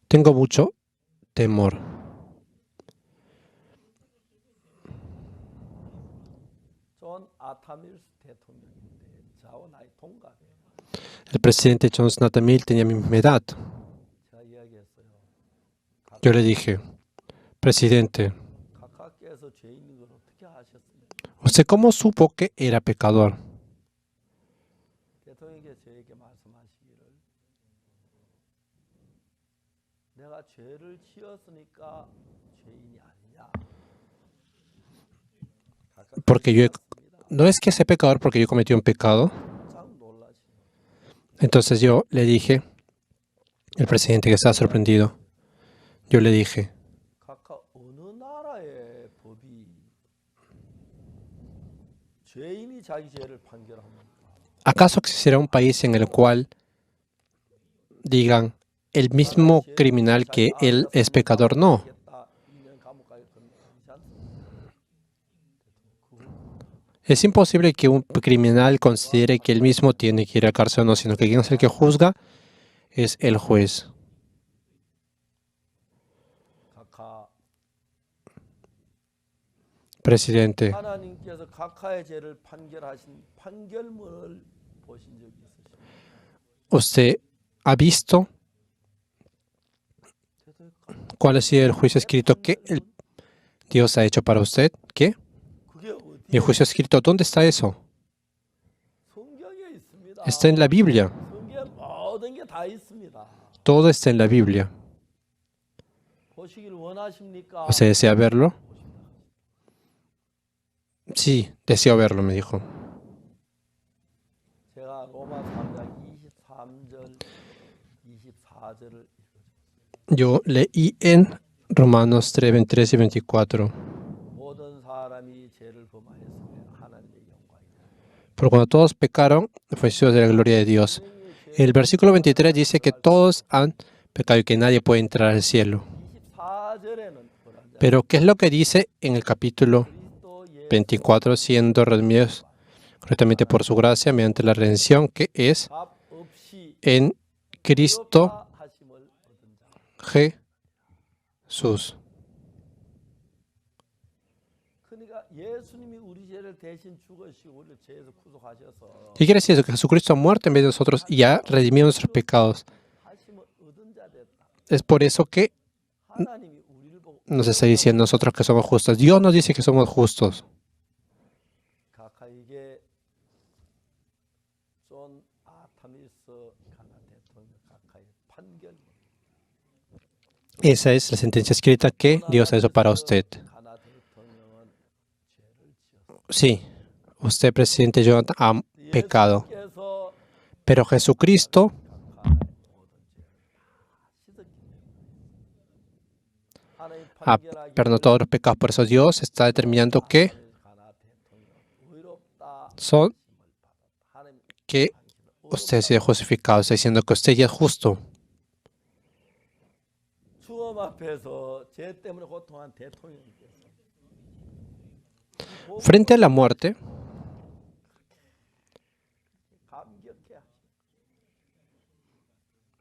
Tengo mucho temor. El presidente John Stuart Mill tenía mi misma edad. Yo le dije, presidente, ¿usted cómo supo que era pecador? Porque no es que sea pecador porque yo cometí un pecado. Entonces yo le dije, el presidente que estaba sorprendido, yo le dije, ¿acaso existirá un país en el cual digan el mismo criminal que él es pecador? No. Es imposible que un criminal considere que él mismo tiene que ir a cárcel o no, sino que quien es el que juzga es el juez. Presidente, ¿usted ha visto cuál ha sido el juicio escrito que Dios ha hecho para usted? ¿Qué? ¿Y el juicio escrito dónde está eso? Está en la Biblia. Todo está en la Biblia. ¿Usted desea verlo? Sí, deseo verlo, me dijo. Yo leí en Romanos 3, 23 y 24. Pero cuando todos pecaron, fue de la gloria de Dios. El versículo 23 dice que todos han pecado y que nadie puede entrar al cielo. Pero, ¿qué es lo que dice en el capítulo 24? Siendo redimidos correctamente por su gracia, mediante la redención que es en Cristo Jesús. ¿Qué quiere decir eso? Que Jesucristo ha muerto en vez de nosotros y ha redimido nuestros pecados. Es por eso que nos está diciendo nosotros que somos justos. Dios nos dice que somos justos. Esa es la sentencia escrita que Dios ha hecho para usted. Sí, usted, presidente Jonathan, ha pecado. Pero Jesucristo ha perdonado todos los pecados. Por eso Dios está determinando que usted ha sido justificado, está diciendo que usted ya es justo. Frente a la muerte,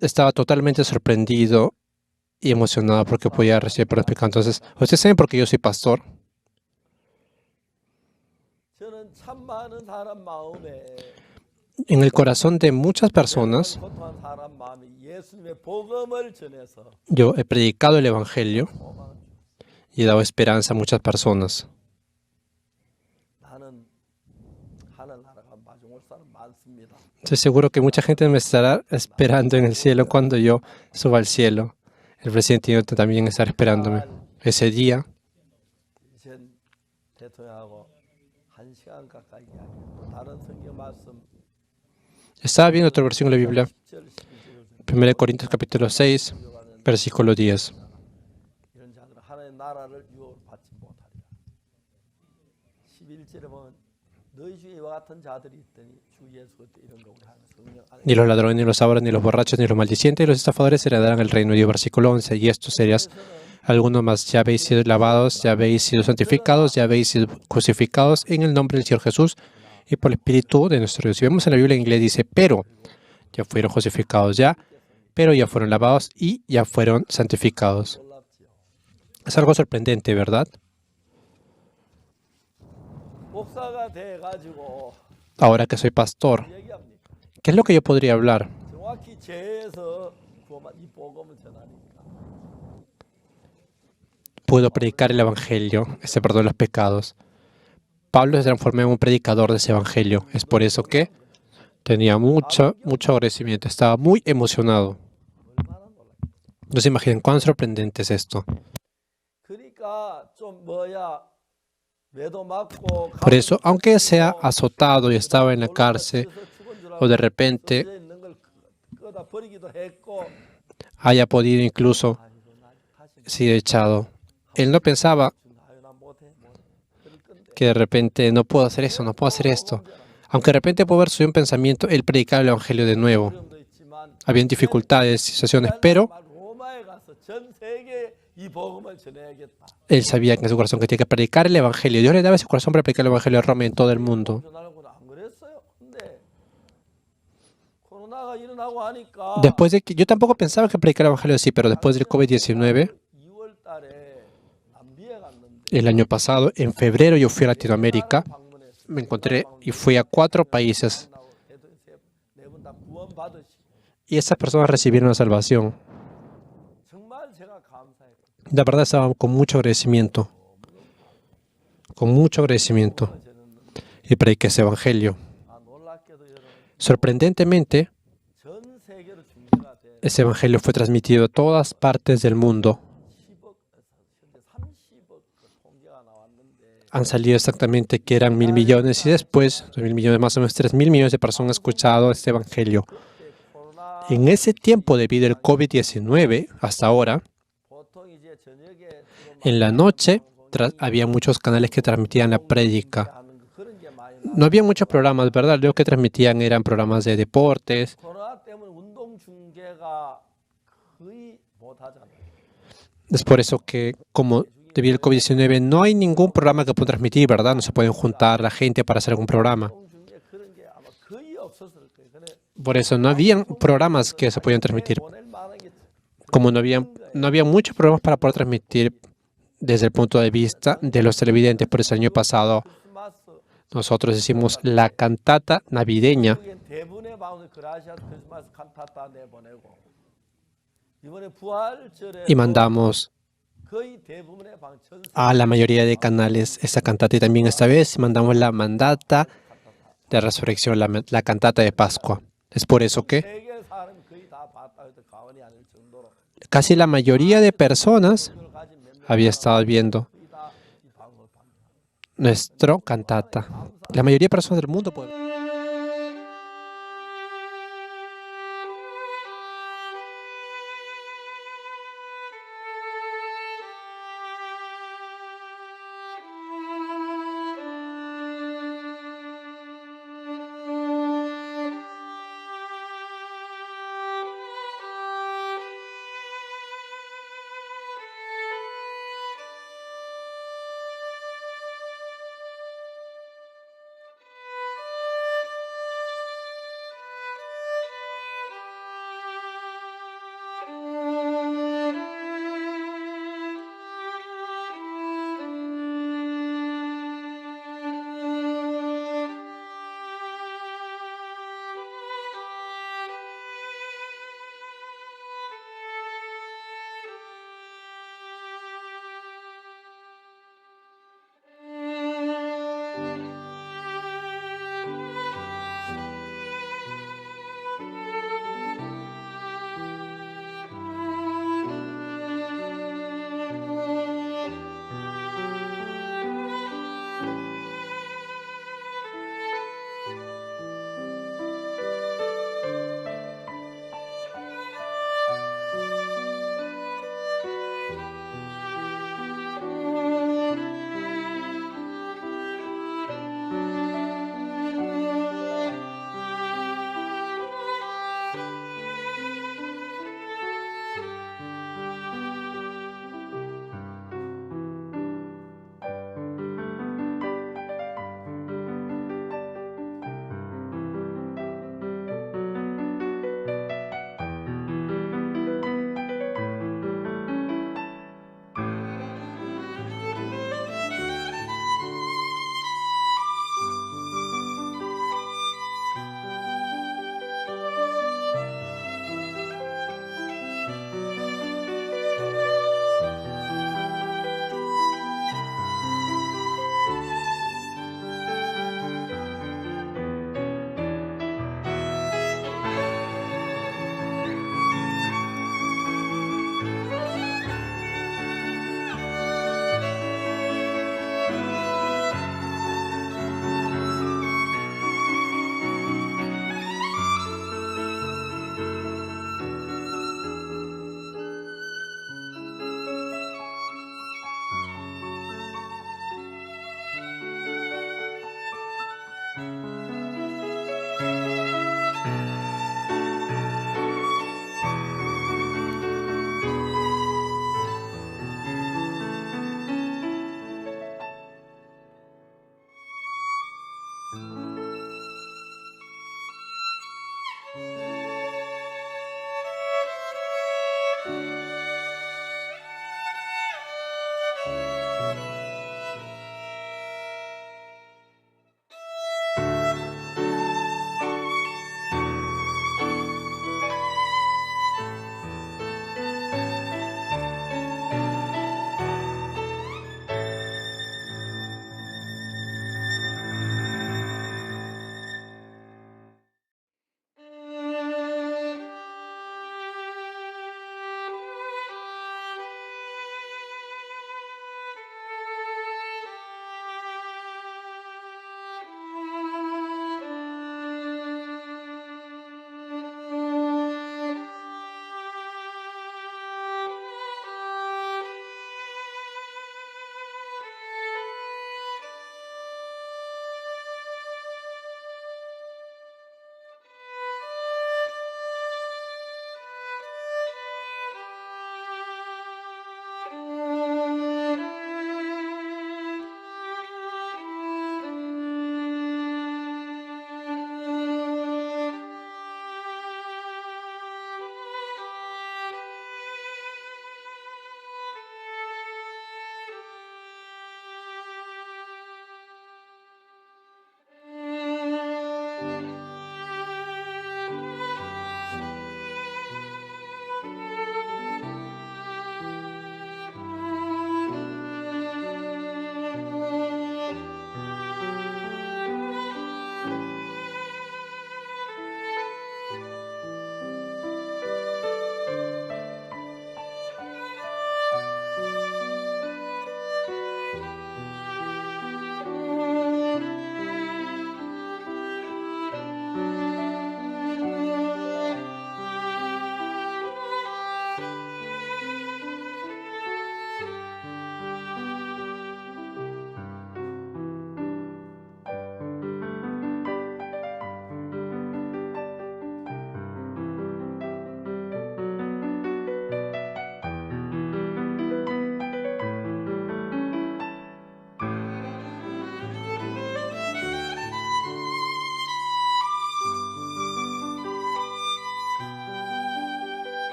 estaba totalmente sorprendido y emocionado porque podía recibir por el pecado. Entonces, ¿ustedes saben por qué yo soy pastor? En el corazón de muchas personas, yo he predicado el Evangelio y he dado esperanza a muchas personas. Estoy seguro que mucha gente me estará esperando en el cielo cuando yo suba al cielo. El presidente Newton también estará esperándome. Ese día, estaba viendo otra versión de la Biblia, 1 Corintios capítulo 6, versículo 10. Ni los ladrones, ni los avaros, ni los borrachos, ni los maldicientes, ni los estafadores heredarán el reino de Dios. Versículo 11. Y estos serías algunos más. Ya habéis sido lavados, ya habéis sido santificados, ya habéis sido crucificados en el nombre del Señor Jesús y por el Espíritu de nuestro Dios. Si vemos en la Biblia en inglés dice, pero ya fueron justificados ya, pero ya fueron lavados y ya fueron santificados. Es algo sorprendente, ¿verdad? Ahora que soy pastor, ¿qué es lo que yo podría hablar? Puedo predicar el Evangelio, ese perdón de los pecados. Pablo se transformó en un predicador de ese Evangelio. Es por eso que tenía mucho agradecimiento. Estaba muy emocionado. No se imaginan cuán sorprendente es esto. Por eso, aunque sea azotado y estaba en la cárcel, o de repente haya podido incluso ser echado, él no pensaba que de repente no puedo hacer eso, no puedo hacer esto. Aunque de repente pudo haber subido un pensamiento, él predicaba el Evangelio de nuevo. Habían dificultades, situaciones, pero él sabía en su corazón que tenía que predicar el Evangelio. Dios le daba ese corazón para predicar el Evangelio de Roma en todo el mundo. Después de que yo tampoco pensaba que predicar el Evangelio así, pero después del COVID-19, el año pasado, en febrero, yo fui a Latinoamérica, me encontré y fui a 4 países. Y esas personas recibieron la salvación. La verdad estaba con mucho agradecimiento. Con mucho agradecimiento. Y prediqué ese Evangelio. Sorprendentemente, ese Evangelio fue transmitido a todas partes del mundo. Han salido exactamente que eran 1.000 millones y después, 2.000 millones, más o menos 3.000 millones de personas han escuchado este Evangelio. En ese tiempo, debido al COVID-19, hasta ahora, en la noche había muchos canales que transmitían la prédica. No había muchos programas, ¿verdad? Lo que transmitían eran programas de deportes. Es por eso que, como debido al COVID-19, no hay ningún programa que pueda transmitir, ¿verdad? No se pueden juntar la gente para hacer algún programa. Por eso no habían programas que se podían transmitir. Como no había muchos programas para poder transmitir desde el punto de vista de los televidentes. Por eso el año pasado nosotros hicimos la cantata navideña. Y mandamos a la mayoría de canales esa cantata. Y también esta vez mandamos la mandata de resurrección, la cantata de Pascua. Es por eso que casi la mayoría de personas había estado viendo nuestro cantata. La mayoría de personas del mundo puede.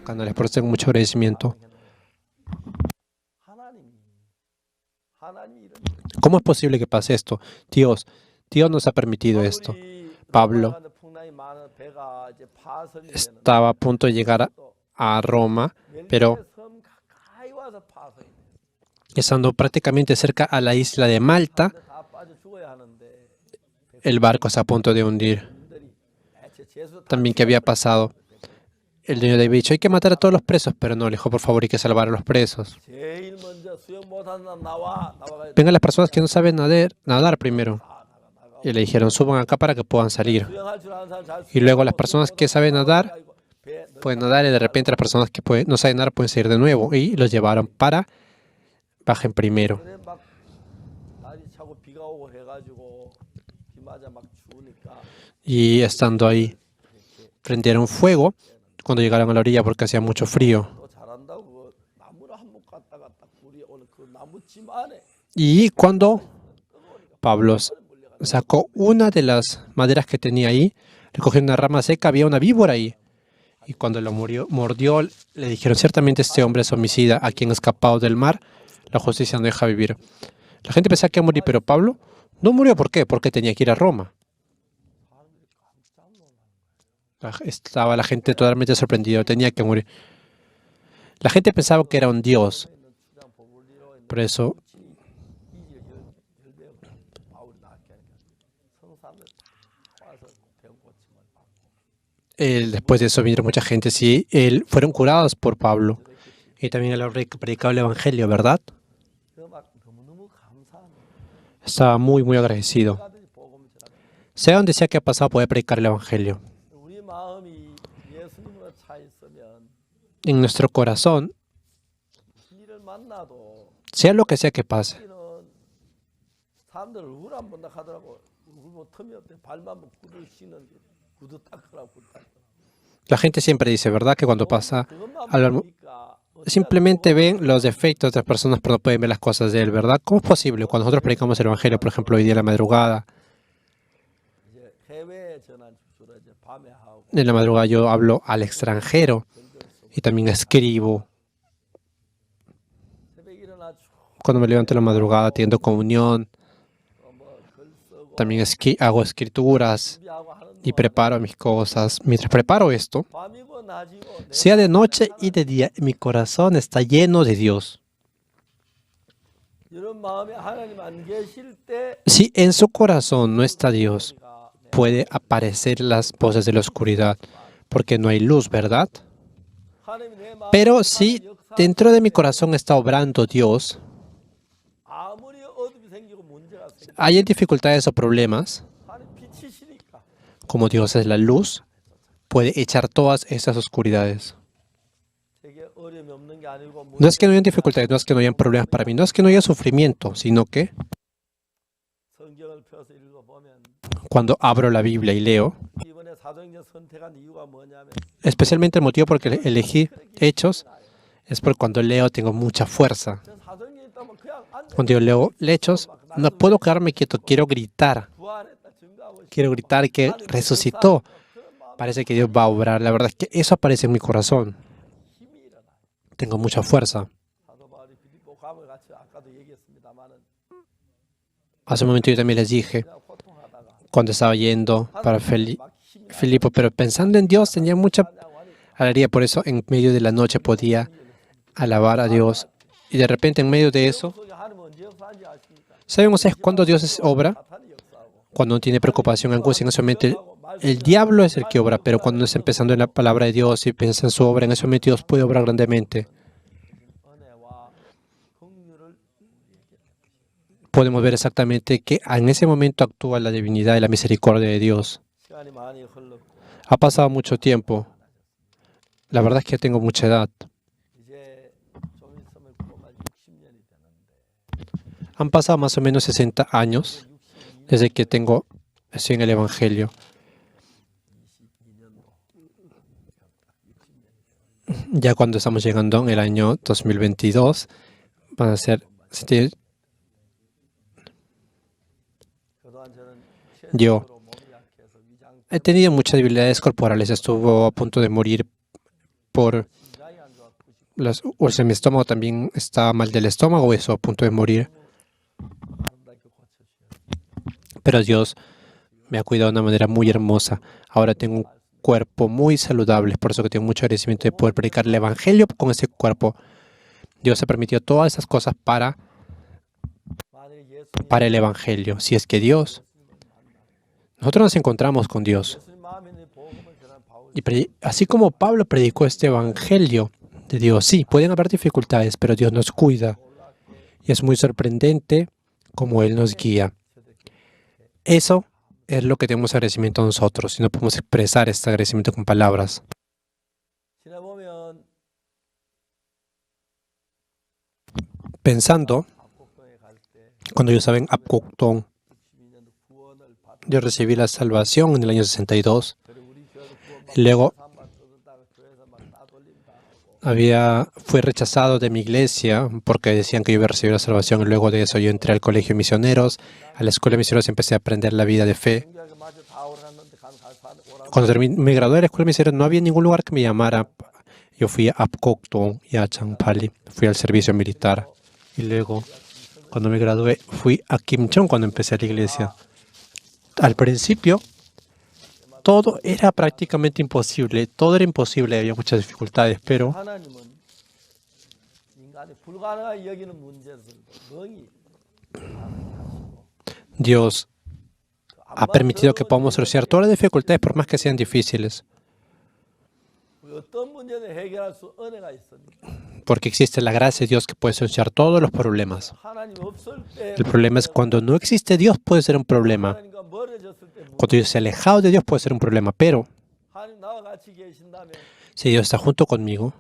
canales. Por eso tengo mucho agradecimiento. ¿Cómo es posible que pase esto? Dios nos ha permitido esto. Pablo estaba a punto de llegar a Roma, pero estando prácticamente cerca a la isla de Malta, el barco está a punto de hundir. También, ¿qué había pasado? El dueño había dicho, hay que matar a todos los presos, pero no, le dijo, por favor, hay que salvar a los presos. Vengan las personas que no saben nadar primero. Y le dijeron, suban acá para que puedan salir. Y luego las personas que saben nadar, pueden nadar, y de repente las personas que no saben nadar pueden salir de nuevo. Y los llevaron para bajen primero. Y estando ahí, prendieron fuego cuando llegaron a la orilla porque hacía mucho frío. Y cuando Pablo sacó una de las maderas que tenía ahí, recogió una rama seca, había una víbora ahí. Y cuando lo mordió, le dijeron, ciertamente este hombre es homicida, a quien ha escapado del mar, la justicia no deja vivir. La gente pensaba que iba a morir, pero Pablo no murió. ¿Por qué? Porque tenía que ir a Roma. Estaba la gente totalmente sorprendida, tenía que morir. La gente pensaba que era un dios. Por eso, después de eso vinieron mucha gente, sí, fueron curados por Pablo. Y también él predicaba el Evangelio, ¿verdad? Estaba muy, muy agradecido. Sea donde sea que ha pasado, puede predicar el Evangelio. En nuestro corazón, sea lo que sea que pase, la gente siempre dice, ¿verdad? Que cuando pasa algo, simplemente ven los defectos de las personas, pero no pueden ver las cosas de él, ¿verdad? ¿Cómo es posible? Cuando nosotros predicamos el Evangelio, por ejemplo, hoy día en la madrugada, yo hablo al extranjero y también escribo. Cuando me levanto en la madrugada, atiendo comunión. También hago escrituras y preparo mis cosas. Mientras preparo esto, sea de noche y de día, mi corazón está lleno de Dios. Si en su corazón no está Dios, puede aparecer las voces de la oscuridad, porque no hay luz, ¿verdad? Pero si dentro de mi corazón está obrando Dios, hay dificultades o problemas, como Dios es la luz, puede echar todas esas oscuridades. No es que no hayan dificultades, no es que no hayan problemas para mí, no es que no haya sufrimiento, sino que cuando abro la Biblia y leo, especialmente el motivo por el que elegí Hechos, es porque cuando leo tengo mucha fuerza. Cuando yo leo Hechos, no puedo quedarme quieto, quiero gritar. Quiero gritar que resucitó. Parece que Dios va a obrar. La verdad es que eso aparece en mi corazón. Tengo mucha fuerza. Hace un momento yo también les dije, cuando estaba yendo para Filipo, pero pensando en Dios tenía mucha alegría. Por eso en medio de la noche podía alabar a Dios. Y de repente en medio de eso, ¿saben ustedes cuándo Dios obra? Cuando no tiene preocupación, angustia, en ese momento el diablo es el que obra, pero cuando está empezando en la palabra de Dios y piensa en su obra, en ese momento Dios puede obrar grandemente. Podemos ver exactamente que en ese momento actúa la divinidad y la misericordia de Dios. Ha pasado mucho tiempo. La verdad es que tengo mucha edad. Han pasado más o menos 60 años desde que estoy en el Evangelio. Ya cuando estamos llegando en el año 2022, van a ser... Yo he tenido muchas debilidades corporales. Estuvo a punto de morir por las úlceras en mi estómago, también estaba mal del estómago, eso a punto de morir. Pero Dios me ha cuidado de una manera muy hermosa. Ahora tengo un cuerpo muy saludable, por eso que tengo mucho agradecimiento de poder predicar el Evangelio con ese cuerpo. Dios ha permitido todas esas cosas para el Evangelio. Si es que nosotros nos encontramos con Dios. Y así como Pablo predicó este Evangelio de Dios, sí, pueden haber dificultades, pero Dios nos cuida. Y es muy sorprendente cómo Él nos guía. Eso es lo que tenemos agradecimiento a nosotros y no podemos expresar este agradecimiento con palabras. Pensando, cuando yo estaba en Apcocton, yo recibí la salvación en el año 62. Y luego fui rechazado de mi iglesia porque decían que yo iba a recibir la salvación. Y luego de eso yo entré al colegio de misioneros, a la escuela de misioneros y empecé a aprender la vida de fe. Cuando me gradué de la escuela de misioneros no había ningún lugar que me llamara. Yo fui a Apcocton y a Changpali, fui al servicio militar. Y luego, cuando me gradué, fui a Kimchon cuando empecé la iglesia. Al principio, todo era prácticamente imposible. Todo era imposible, había muchas dificultades, pero Dios ha permitido que podamos solucionar todas las dificultades por más que sean difíciles. Porque existe la gracia de Dios que puede solucionar todos los problemas. El problema es cuando no existe Dios puede ser un problema. Cuando Dios se ha alejado de Dios puede ser un problema. Pero si Dios está junto conmigo,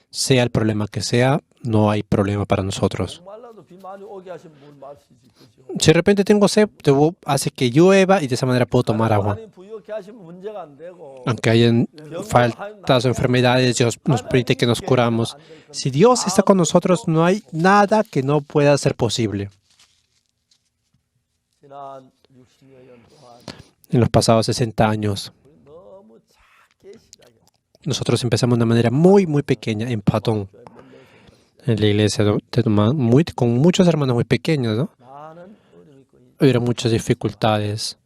sea el problema que sea, no hay problema para nosotros. Si de repente tengo sed, hace que llueva y de esa manera puedo tomar agua. Aunque hayan faltas o enfermedades, Dios nos permite que nos curamos. Si Dios está con nosotros, no hay nada que no pueda ser posible. En los pasados 60 años, nosotros empezamos de una manera muy, muy pequeña en Patón, en la iglesia, con muchos hermanos muy pequeños, ¿no? Hubo muchas dificultades.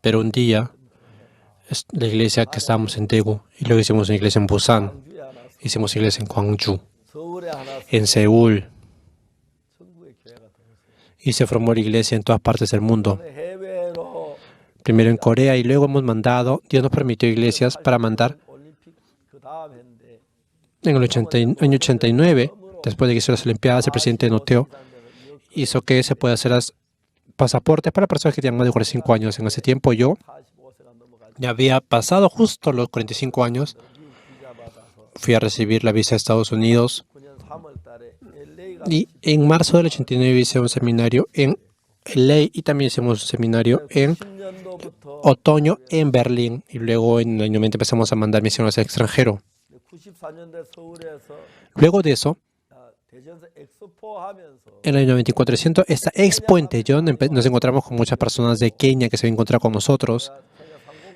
Pero un día, la iglesia que estábamos en Daegu, y luego hicimos una iglesia en Busan, hicimos iglesia en Gwangju, en Seúl, y se formó la iglesia en todas partes del mundo. Primero en Corea y luego hemos mandado, Dios nos permitió iglesias para mandar. En el año 89, después de que hizo las Olimpiadas, el presidente Noteo hizo que se pueda hacer las pasaportes para personas que tienen más de 45 años. En ese tiempo yo ya había pasado justo los 45 años. Fui a recibir la visa de Estados Unidos y en marzo del 89 hice un seminario en LA y también hicimos un seminario en otoño en Berlín. Y luego en el año 90 empezamos a mandar misiones al extranjero. Luego de eso, en el año 94, esta Expo en Daejeon, nos encontramos con muchas personas de Kenia que se habían encontrado con nosotros.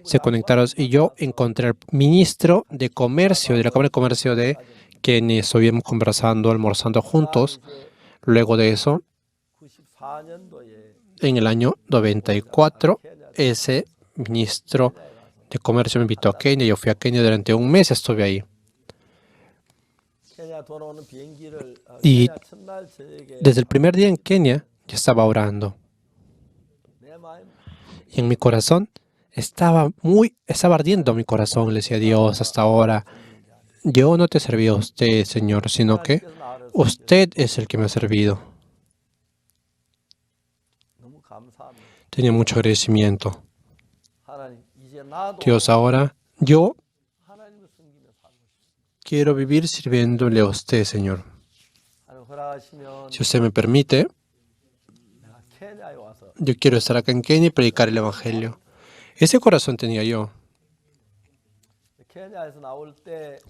Se conectaron y yo encontré al ministro de Comercio, de la Cámara de Comercio de Kenia. Estuvimos conversando, almorzando juntos. Luego de eso, en el año 94, ese ministro de Comercio me invitó a Kenia. Yo fui a Kenia durante un mes, estuve ahí. Y desde el primer día en Kenia, yo estaba orando. Y en mi corazón, estaba ardiendo mi corazón. Le decía a Dios, hasta ahora, yo no te serví a usted, Señor, sino que usted es el que me ha servido. Tenía mucho agradecimiento. Dios, ahora yo quiero vivir sirviéndole a usted, Señor. Si usted me permite, yo quiero estar acá en Kenia y predicar el Evangelio. Ese corazón tenía yo.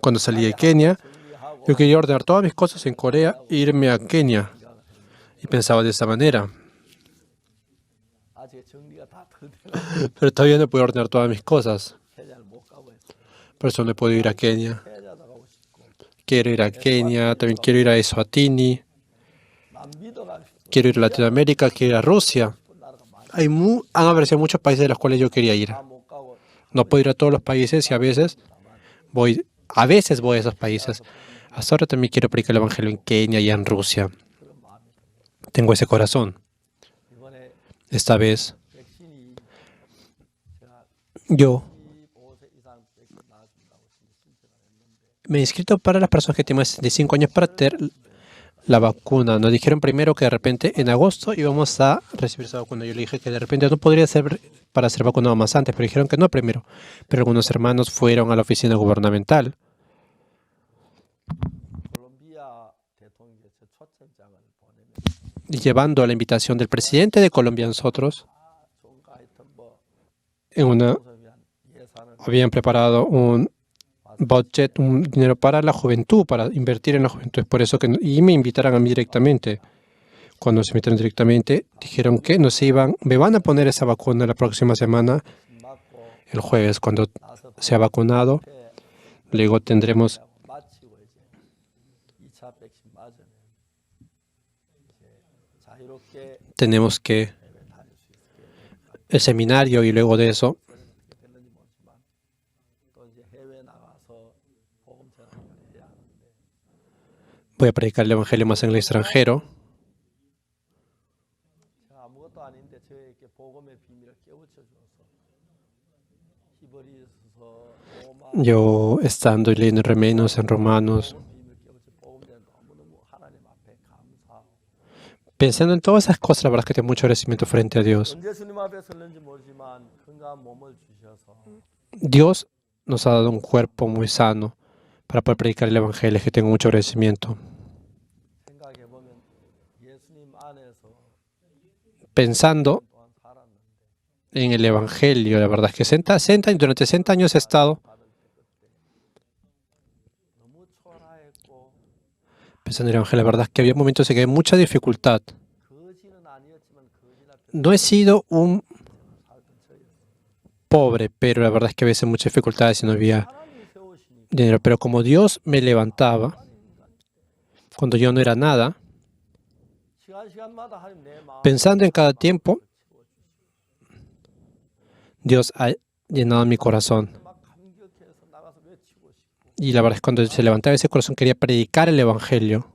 Cuando salí de Kenia, yo quería ordenar todas mis cosas en Corea e irme a Kenia. Y pensaba de esa manera. Pero todavía no puedo ordenar todas mis cosas. Por eso no he podido ir a Kenia. Quiero ir a Kenia, también quiero ir a Eswatini, quiero ir a Latinoamérica, quiero ir a Rusia. Han aparecido muchos países de los cuales yo quería ir. No puedo ir a todos los países y a veces voy a esos países. Hasta ahora también quiero predicar el Evangelio en Kenia y en Rusia. Tengo ese corazón. Esta vez yo me he inscrito para las personas que tienen más de 65 años para tener la vacuna. Nos dijeron primero que de repente en agosto íbamos a recibir esa vacuna. Yo le dije que de repente no podría ser para ser vacunado más antes, pero dijeron que no primero. Pero algunos hermanos fueron a la oficina gubernamental y llevando la invitación del presidente de Colombia a nosotros, habían preparado un budget, un dinero para la juventud, para invertir en la juventud. Es por eso y me invitaron a mí directamente. Cuando se invitaron directamente, dijeron que me van a poner esa vacuna la próxima semana, el jueves, cuando sea vacunado. Luego tenemos que el seminario y luego de eso voy a predicar el Evangelio más en el extranjero. Yo estando y leyendo Remenos en Romanos, pensando en todas esas cosas, la verdad es que tengo mucho agradecimiento frente a Dios. Dios nos ha dado un cuerpo muy sano para poder predicar el Evangelio, es que tengo mucho agradecimiento. Pensando en el Evangelio, la verdad es que durante 60 años he estado pensando en el Evangelio. La verdad es que había momentos en que había mucha dificultad. No he sido un pobre, pero la verdad es que a veces muchas dificultades y no había dinero. Pero como Dios me levantaba, cuando yo no era nada, pensando en cada tiempo, Dios ha llenado mi corazón. Y la verdad es que cuando se levantaba ese corazón quería predicar el Evangelio.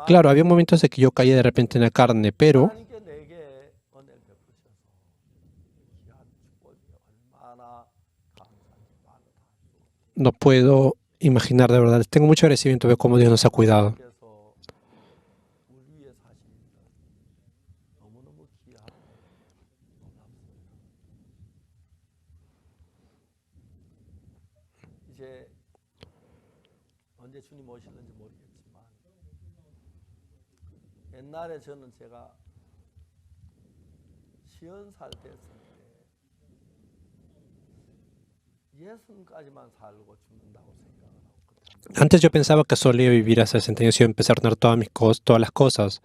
Claro, había momentos en que yo caía de repente en la carne, pero no puedo imaginar de verdad. Tengo mucho agradecimiento de cómo Dios nos ha cuidado. Antes yo pensaba que solía vivir hasta 60 años y empezar a tener todas las cosas.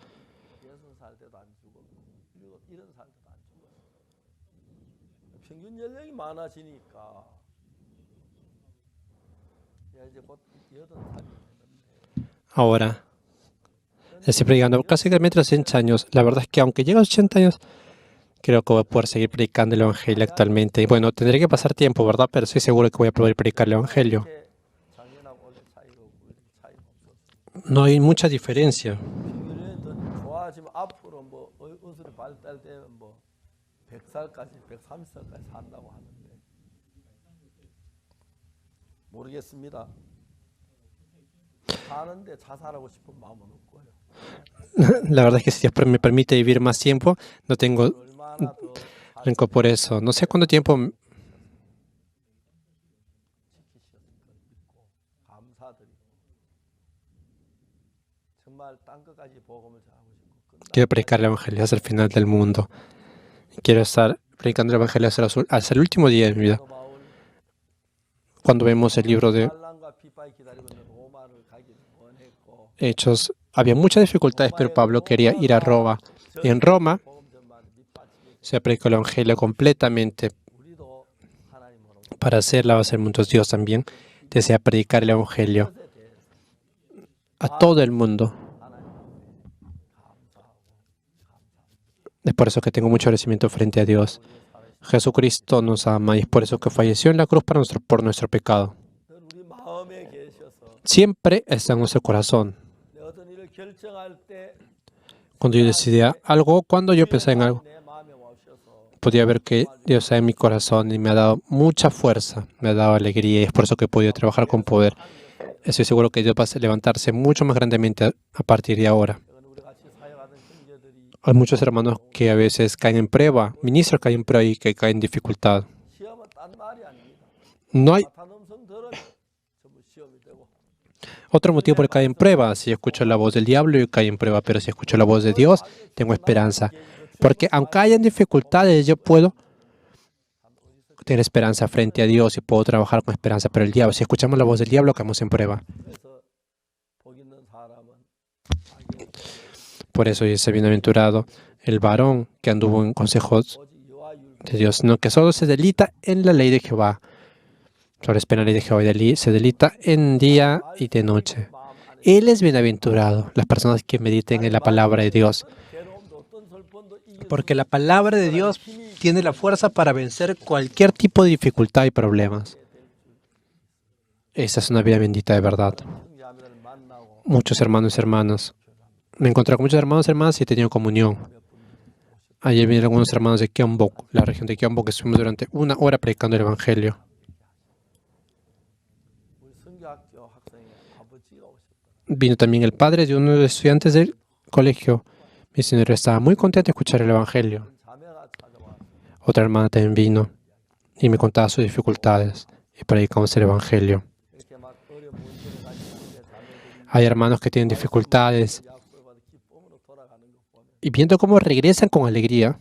Ahora, estoy predicando casi a los 80 años. La verdad es que aunque llegue a los 80 años, creo que voy a poder seguir predicando el Evangelio actualmente. Y bueno, tendré que pasar tiempo, ¿verdad? Pero estoy seguro que voy a poder predicar el Evangelio. No hay mucha diferencia. La verdad es que si Dios me permite vivir más tiempo, no tengo rencor por eso. No sé cuánto tiempo. Quiero predicar el Evangelio hasta el final del mundo. Quiero estar predicando el Evangelio hasta el último día de mi vida. Cuando vemos el libro de Hechos, había muchas dificultades, pero Pablo quería ir a Roma. En Roma se predicó el Evangelio completamente. para hacer la base del mundo. Dios también desea predicar el Evangelio a todo el mundo. Es por eso que tengo mucho agradecimiento frente a Dios. Jesucristo nos ama y es por eso que falleció en la cruz por nuestro pecado. Siempre está en nuestro corazón. Cuando yo decidía algo, cuando yo pensaba en algo, podía ver que Dios está en mi corazón y me ha dado mucha fuerza, me ha dado alegría y es por eso que he podido trabajar con poder. Estoy seguro que Dios va a levantarse mucho más grandemente a partir de ahora. Hay muchos hermanos que a veces caen en prueba, ministros caen en prueba y que caen en dificultad. No hay otro motivo por el que cae en prueba. Si escucho la voz del diablo, yo caigo en prueba, pero si escucho la voz de Dios, tengo esperanza. Porque aunque hayan dificultades, yo puedo tener esperanza frente a Dios y puedo trabajar con esperanza. Pero el diablo, si escuchamos la voz del diablo, caemos en prueba. Por eso dice bienaventurado el varón que anduvo en consejos de Dios, no que solo se deleita en la ley de Jehová. Solo espera la ley de Jehová y se deleita en día y de noche. Él es bienaventurado, las personas que mediten en la palabra de Dios. Porque la palabra de Dios tiene la fuerza para vencer cualquier tipo de dificultad y problemas. Esa es una vida bendita de verdad. Muchos hermanos y hermanas. Me he encontrado con muchos hermanos y hermanas y he tenido comunión. Ayer vinieron algunos hermanos de Gyeongbok, la región de Gyeongbok, que estuvimos durante 1 hora predicando el Evangelio. Vino también el padre de uno de los estudiantes del colegio. Mi señor estaba muy contento de escuchar el Evangelio. Otra hermana también vino y me contaba sus dificultades y predicamos el Evangelio. Hay hermanos que tienen dificultades y viendo cómo regresan con alegría,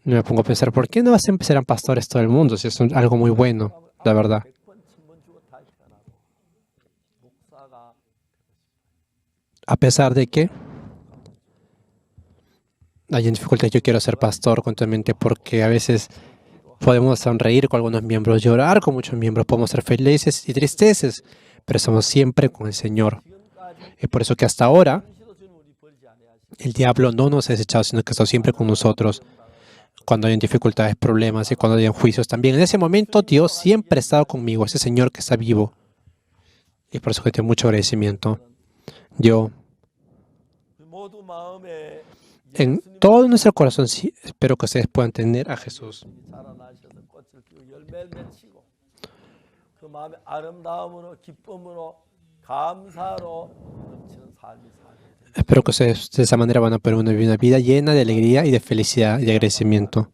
me pongo a pensar, ¿por qué no siempre serán pastores todo el mundo? Si es algo muy bueno, la verdad. A pesar de que hay dificultades, yo quiero ser pastor continuamente porque a veces podemos sonreír con algunos miembros, llorar con muchos miembros, podemos ser felices y tristeces, pero somos siempre con el Señor. Es por eso que hasta ahora el diablo no nos ha desechado, sino que está siempre con nosotros. Cuando hay dificultades, problemas y cuando hay juicios también. En ese momento Dios siempre ha estado conmigo, ese Señor que está vivo. Y por eso que tengo mucho agradecimiento. Yo, en todo nuestro corazón, sí, espero que ustedes puedan tener a Jesús. Espero que ustedes de esa manera van a poder una vida llena de alegría y de felicidad y de agradecimiento.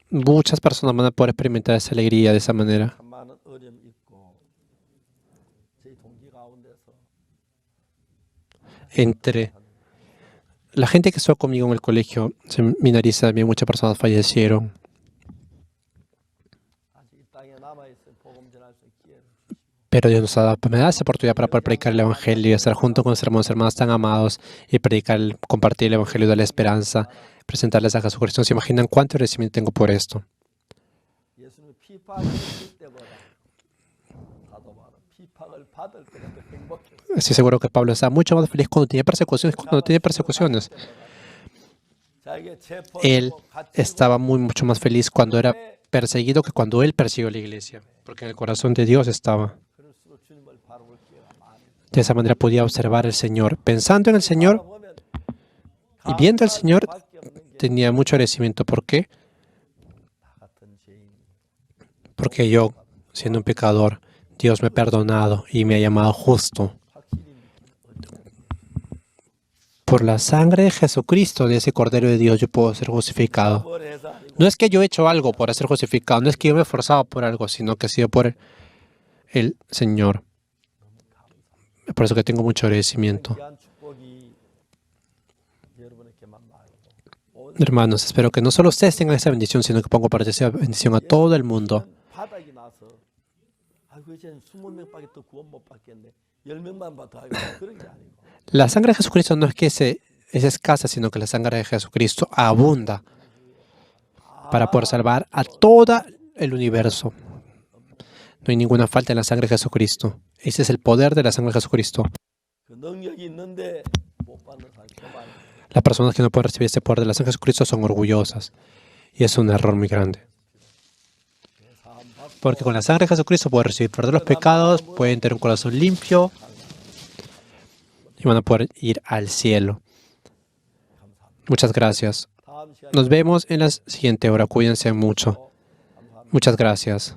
Muchas personas van a poder experimentar esa alegría de esa manera. Entre la gente que estuvo conmigo en el colegio seminarista, también muchas personas fallecieron. Pero Dios me da esa oportunidad para poder predicar el Evangelio y estar junto con los hermanos y hermanas tan amados y predicar, compartir el Evangelio de la esperanza, presentarles a Jesucristo. ¿Se imaginan cuánto agradecimiento tengo por esto? Estoy seguro que Pablo está mucho más feliz cuando tenía persecuciones que cuando no tenía persecuciones. Él estaba mucho más feliz cuando era perseguido que cuando él persiguió a la iglesia, porque en el corazón de Dios estaba. De esa manera podía observar al Señor. Pensando en el Señor y viendo al Señor, tenía mucho agradecimiento. ¿Por qué? Porque yo, siendo un pecador, Dios me ha perdonado y me ha llamado justo. Por la sangre de Jesucristo, de ese Cordero de Dios, yo puedo ser justificado. No es que yo he hecho algo para ser justificado, no es que yo me he esforzado por algo, sino que ha sido por el Señor. Por eso que tengo mucho agradecimiento. Hermanos, espero que no solo ustedes tengan esa bendición, sino que pongo para esa bendición a todo el mundo. La sangre de Jesucristo no es que es escasa, sino que la sangre de Jesucristo abunda para poder salvar a todo el universo. No hay ninguna falta en la sangre de Jesucristo. Ese es el poder de la sangre de Jesucristo. Las personas que no pueden recibir ese poder de la sangre de Jesucristo son orgullosas. Y es un error muy grande. Porque con la sangre de Jesucristo pueden recibir perdón de los pecados, pueden tener un corazón limpio y van a poder ir al cielo. Muchas gracias. Nos vemos en la siguiente hora. Cuídense mucho. Muchas gracias.